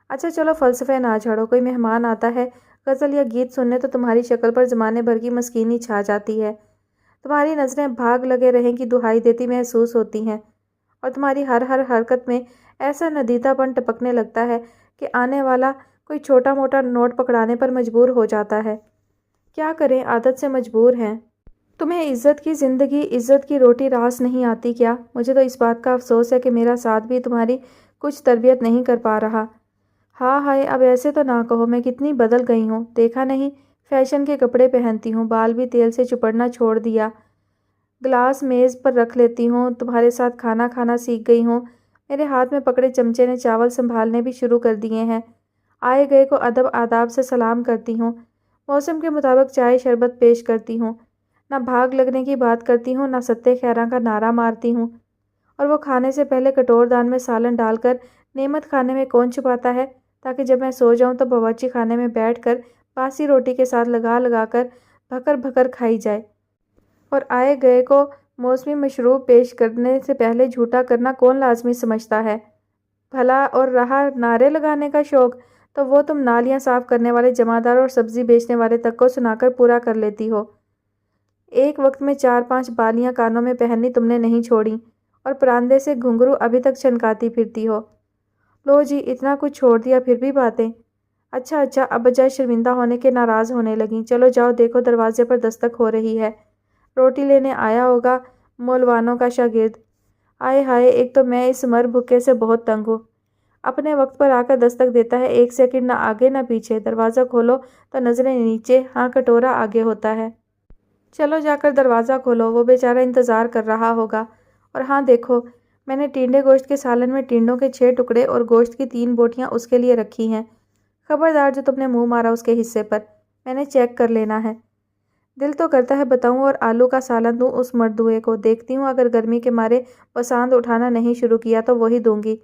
اچھا چلو فلسفے نہ جھاڑو، کوئی مہمان آتا ہے غزل یا گیت سننے تو تمہاری شکل پر زمانے بھر کی مسکینی چھا جاتی ہے، تمہاری نظریں بھاگ لگے رہیں کی دہائی دیتی محسوس ہوتی ہیں، اور تمہاری ہر حرکت میں ایسا ندیدہ پن ٹپکنے لگتا ہے کہ آنے والا کوئی چھوٹا موٹا نوٹ پکڑانے پر مجبور ہو جاتا ہے۔ کیا کریں، عادت سے مجبور ہیں۔ تمہیں عزت کی زندگی، عزت کی روٹی راس نہیں آتی کیا؟ مجھے تو اس بات کا افسوس ہے کہ میرا ساتھ بھی تمہاری کچھ تربیت نہیں کر پا رہا۔ ہاں ہائے، اب ایسے تو نہ کہو، میں کتنی بدل گئی ہوں، دیکھا نہیں؟ فیشن کے کپڑے پہنتی ہوں، بال بھی تیل سے چپڑنا چھوڑ دیا، گلاس میز پر رکھ لیتی ہوں، تمہارے ساتھ کھانا کھانا سیکھ گئی ہوں، میرے ہاتھ میں پکڑے چمچے نے چاول سنبھالنے بھی شروع کر دیے ہیں، آئے گئے کو ادب آداب سے سلام کرتی ہوں، موسم کے مطابق چائے شربت پیش کرتی ہوں، نہ بھاگ لگنے کی بات کرتی ہوں، نہ ستے خیراں کا نعرہ مارتی ہوں، اور وہ کھانے سے پہلے کٹور دان میں سالن ڈال کر نعمت کھانے میں کون چھپاتا ہے تاکہ جب میں سو جاؤں تو باورچی خانے میں بیٹھ کر باسی روٹی کے ساتھ لگا کر بھکر بھکر کھائی جائے۔ اور آئے گئے کو موسمی مشروب پیش کرنے سے پہلے جھوٹا کرنا کون لازمی سمجھتا ہے؟ بھلا اور رہا نعرے لگانے کا شوق، تو وہ تم نالیاں صاف کرنے والے جمعدار اور سبزی بیچنے والے تک کو سنا کر پورا کر لیتی ہو۔ ایک وقت میں 4-5 بالیاں کانوں میں پہننی تم نے نہیں چھوڑی، اور پراندے سے گھنگرو ابھی تک چھنکاتی پھرتی ہو۔ لو جی، اتنا کچھ چھوڑ دیا پھر بھی باتیں۔ اچھا، اب بجائے شرمندہ ہونے کے ناراض ہونے لگیں۔ چلو جاؤ، دیکھو دروازے پر دستک ہو رہی ہے، روٹی لینے آیا ہوگا مولوانوں کا شاگرد۔ آئے ہائے، ایک تو میں اس مر بھوکے سے بہت تنگ ہوں۔ اپنے وقت پر آ کر دستک دیتا ہے، 1 سیکنڈ نہ آگے نہ پیچھے، دروازہ کھولو تو نظریں نیچے، ہاں کٹورا آگے ہوتا ہے۔ چلو جا کر دروازہ کھولو، وہ بیچارہ انتظار کر رہا ہوگا۔ اور ہاں دیکھو، میں نے ٹینڈے گوشت کے سالن میں ٹینڈوں کے 6 ٹکڑے اور گوشت کی 3 بوٹیاں اس کے لیے رکھی ہیں۔ خبردار جو تم نے منہ مارا اس کے حصے پر، میں نے چیک کر لینا ہے۔ دل تو کرتا ہے بتاؤں اور آلو کا سالن دوں اس مردوئے کو، دیکھتی ہوں اگر گرمی کے مارے پسند اٹھانا نہیں شروع کیا تو وہی دوں گی۔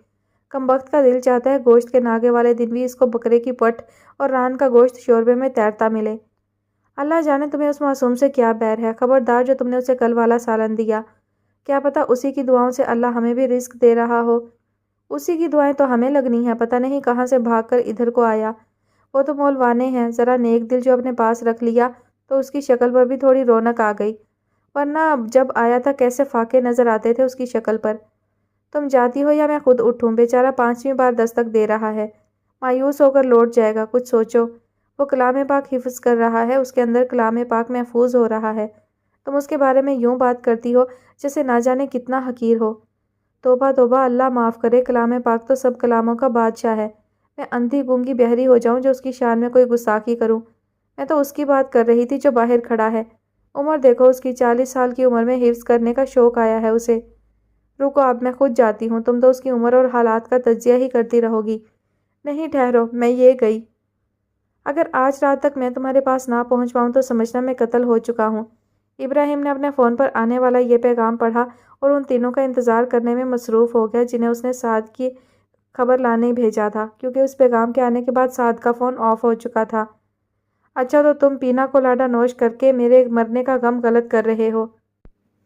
کمبخت کا دل چاہتا ہے گوشت کے ناگے والے دن بھی اس کو بکرے کی پٹ اور ران کا گوشت شوربے میں تیرتا ملے۔ اللہ جانے تمہیں اس معصوم سے کیا بیر ہے، خبردار جو تم نے اسے کل والا سالن دیا، کیا پتا اسی کی دعاؤں سے اللہ ہمیں بھی رزق دے رہا ہو۔ اسی کی دعائیں تو ہمیں لگنی ہیں، پتہ نہیں کہاں سے بھاگ کر ادھر کو آیا۔ وہ تو مولوانے ہیں، ذرا نیک دل جو اپنے پاس رکھ لیا تو اس کی شکل پر بھی تھوڑی رونق آ گئی، ورنہ جب آیا تھا کیسے فاقے نظر آتے تھے اس کی شکل پر۔ تم جاتی ہو یا میں خود اٹھوں؟ بیچارہ 5ویں بار دستک دے رہا ہے، مایوس ہو کر لوٹ جائے گا، کچھ سوچو۔ وہ کلام پاک حفظ کر رہا ہے، اس کے اندر کلام پاک محفوظ ہو رہا ہے، تم اس کے بارے میں یوں بات کرتی ہو جیسے نہ جانے کتنا حقیر ہو۔ توبہ توبہ، اللہ معاف کرے، کلام پاک تو سب کلاموں کا بادشاہ ہے، میں اندھی گونگی بہری ہو جاؤں جو اس کی شان میں کوئی گستاخی کروں؟ میں تو اس کی بات کر رہی تھی جو باہر کھڑا ہے، عمر دیکھو اس کی، 40 سال کی عمر میں حفظ کرنے کا شوق آیا ہے اسے۔ رکو اب میں خود جاتی ہوں، تم تو اس کی عمر اور حالات کا تجزیہ ہی کرتی رہو گی۔ نہیں ٹھہرو، میں یہ گئی۔ اگر آج رات تک میں تمہارے پاس نہ پہنچ پاؤں تو سمجھنا میں قتل ہو چکا ہوں۔ ابراہیم نے اپنے فون پر آنے والا یہ پیغام پڑھا اور ان تینوں کا انتظار کرنے میں مصروف ہو گیا جنہیں اس نے سعد کی خبر لانے بھیجا تھا، کیونکہ اس پیغام کے آنے کے بعد سعد کا فون آف ہو چکا تھا۔ اچھا تو تم پینا کولاڈا نوش کر کے میرے مرنے کا غم غلط کر رہے ہو۔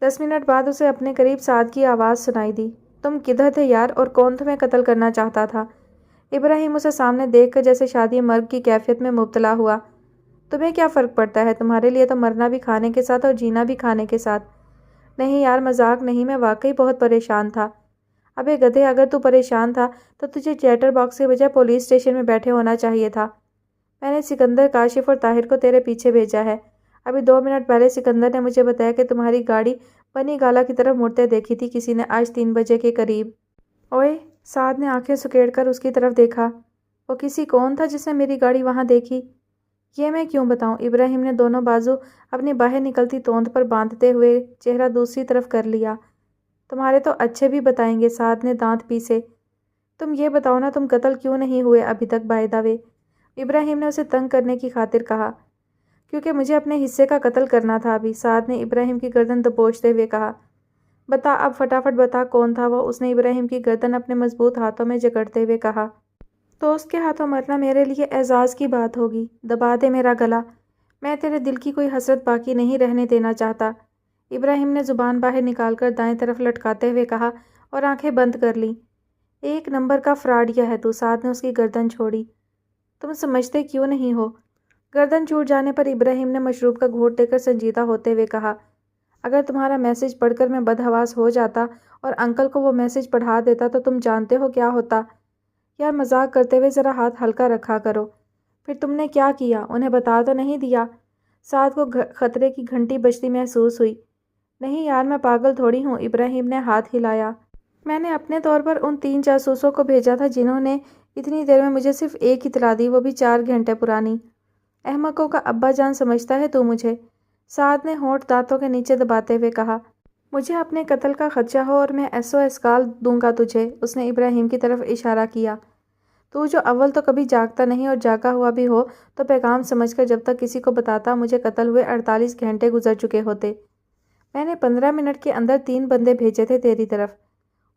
10 منٹ بعد اسے اپنے قریب سعد کی آواز سنائی دی۔ تم کدھر تھے یار، اور کون تمہیں قتل کرنا چاہتا تھا؟ ابراہیم اسے سامنے دیکھ کر جیسے شادی مرگ کی کیفیت میں مبتلا ہوا۔ تمہیں کیا فرق پڑتا ہے، تمہارے لیے تو مرنا بھی کھانے کے ساتھ اور جینا بھی کھانے کے ساتھ۔ نہیں یار مذاق نہیں، میں واقعی بہت پریشان تھا۔ ابے گدھے، اگر تو پریشان تھا تو تجھے چیٹر باکس کے بجائے پولیس اسٹیشن میں بیٹھے ہونا چاہیے تھا۔ میں نے سکندر، کاشف اور طاہر کو تیرے پیچھے بھیجا ہے۔ ابھی 2 منٹ پہلے سکندر نے مجھے بتایا کہ تمہاری گاڑی بنی گالا کی طرف مڑتے دیکھی تھی کسی نے آج 3 بجے کے قریب۔ اوئے، سعد نے آنکھیں سکیڑ کر اس کی طرف دیکھا۔ وہ کسی کون تھا جس نے میری گاڑی وہاں دیکھی؟ یہ میں کیوں بتاؤں؟ ابراہیم نے دونوں بازو اپنی باہر نکلتی توند پر باندھتے ہوئے چہرہ دوسری طرف کر لیا۔ تمہارے تو اچھے بھی بتائیں گے، سعد نے دانت پیسے۔ تم یہ بتاؤ نا، تم قتل کیوں نہیں ہوئے ابھی تک بائی دا وے؟ ابراہیم نے اسے تنگ کرنے کی خاطر کہا۔ کیونکہ مجھے اپنے حصے کا قتل کرنا تھا ابھی، سعد نے ابراہیم کی گردن دبوچتے ہوئے کہا۔ بتا اب فٹافٹ بتا کون تھا وہ، اس نے ابراہیم کی گردن اپنے مضبوط ہاتھوں میں جکڑتے ہوئے کہا۔ دوست کے ہاتھوں مرنا میرے لیے اعزاز کی بات ہوگی، دبا دے میرا گلا، میں تیرے دل کی کوئی حسرت باقی نہیں رہنے دینا چاہتا۔ ابراہیم نے زبان باہر نکال کر دائیں طرف لٹکاتے ہوئے کہا اور آنکھیں بند کر لیں۔ 1 نمبر کا فراڈیا ہے تو، سعد نے اس کی گردن چھوڑی۔ تم سمجھتے کیوں نہیں ہو؟ گردن چھوٹ جانے پر ابراہیم نے مشروب کا گھونٹ دے کر سنجیدہ ہوتے ہوئے کہا، اگر تمہارا میسج پڑھ کر میں بدحواس ہو جاتا اور انکل کو وہ میسج پڑھا دیتا تو تم جانتے ہو کیا ہوتا؟ یار مذاق کرتے ہوئے ذرا ہاتھ ہلکا رکھا کرو۔ پھر تم نے کیا کیا، انہیں بتا تو نہیں دیا؟ سعد کو خطرے کی گھنٹی بجتی محسوس ہوئی۔ نہیں یار، میں پاگل تھوڑی ہوں، ابراہیم نے ہاتھ ہلایا۔ میں نے اپنے طور پر ان 3 جاسوسوں کو بھیجا تھا جنہوں نے اتنی دیر میں مجھے صرف ایک اطلاع دی، وہ بھی 4 گھنٹے پرانی۔ احمقوں کا ابا جان سمجھتا ہے تو مجھے، سعد نے ہونٹ دانتوں کے نیچے دباتے ہوئے کہا۔ مجھے اپنے قتل کا خدشہ ہو اور میں SOS کال دوں گا تجھے، اس نے ابراہیم کی طرف اشارہ کیا۔ تو جو اول تو کبھی جاگتا نہیں اور جاگا ہوا بھی ہو تو پیغام سمجھ کر جب تک کسی کو بتاتا مجھے قتل ہوئے 48 گھنٹے گزر چکے ہوتے۔ میں نے 15 منٹ کے اندر 3 بندے بھیجے تھے تیری طرف،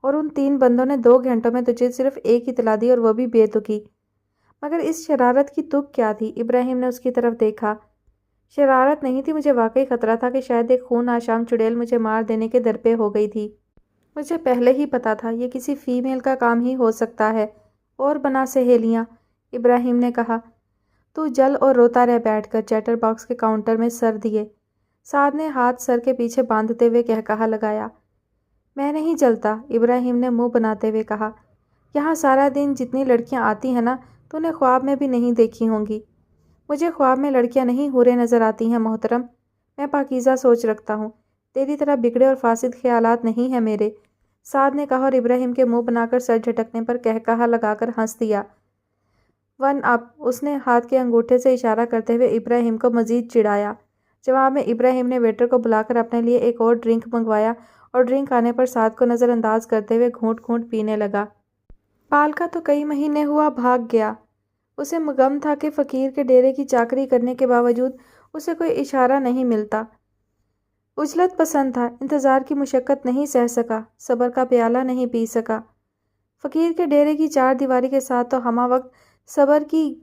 اور ان 3 بندوں نے 2 گھنٹوں میں تجھے صرف ایک اطلاع دی اور وہ بھی بے تکی۔ مگر اس شرارت کی تک کیا تھی؟ ابراہیم نے اس کی طرف دیکھا۔ شرارت نہیں تھی، مجھے واقعی خطرہ تھا کہ شاید ایک خون آشام چڑیل مجھے مار دینے کے درپے ہو گئی تھی۔ مجھے پہلے ہی پتا تھا یہ کسی فیمیل کا کام ہی ہو سکتا ہے، اور بنا سہیلیاں، ابراہیم نے کہا۔ تو جل اور روتا رہ بیٹھ کر، چیٹر باکس کے کاؤنٹر میں سر دیے۔ سعد نے ہاتھ سر کے پیچھے باندھتے ہوئے کہا لگایا۔ میں نہیں جلتا، ابراہیم نے منہ بناتے ہوئے کہا۔ یہاں سارا دن جتنی لڑکیاں آتی ہیں نا، تو انہیں خواب میں بھی نہیں دیکھی ہوں گی۔ مجھے خواب میں لڑکیاں نہیں حوریں نظر آتی ہیں محترم، میں پاکیزہ سوچ رکھتا ہوں، تیری طرح بگڑے اور فاسد خیالات نہیں ہیں میرے، سعد نے کہا اور ابراہیم کے منہ بنا کر سر جھٹکنے پر کہا لگا کر ہنس دیا۔ 1 اپ، اس نے ہاتھ کے انگوٹھے سے اشارہ کرتے ہوئے ابراہیم کو مزید چڑھایا۔ جواب میں ابراہیم نے ویٹر کو بلا کر اپنے لیے ایک اور ڈرنک منگوایا اور ڈرنک آنے پر سعد کو نظر انداز کرتے ہوئے گھونٹ گھونٹ پینے لگا۔ پال کا تو کئی مہینے ہوا بھاگ گیا۔ اسے غم تھا کہ فقیر کے ڈیرے کی چاکری کرنے کے باوجود اسے کوئی اشارہ نہیں ملتا۔ عجلت پسند تھا، انتظار کی مشقت نہیں سہ سکا، صبر کا پیالہ نہیں پی سکا۔ فقیر کے ڈیرے کی چار دیواری کے ساتھ تو ہمہ وقت صبر کی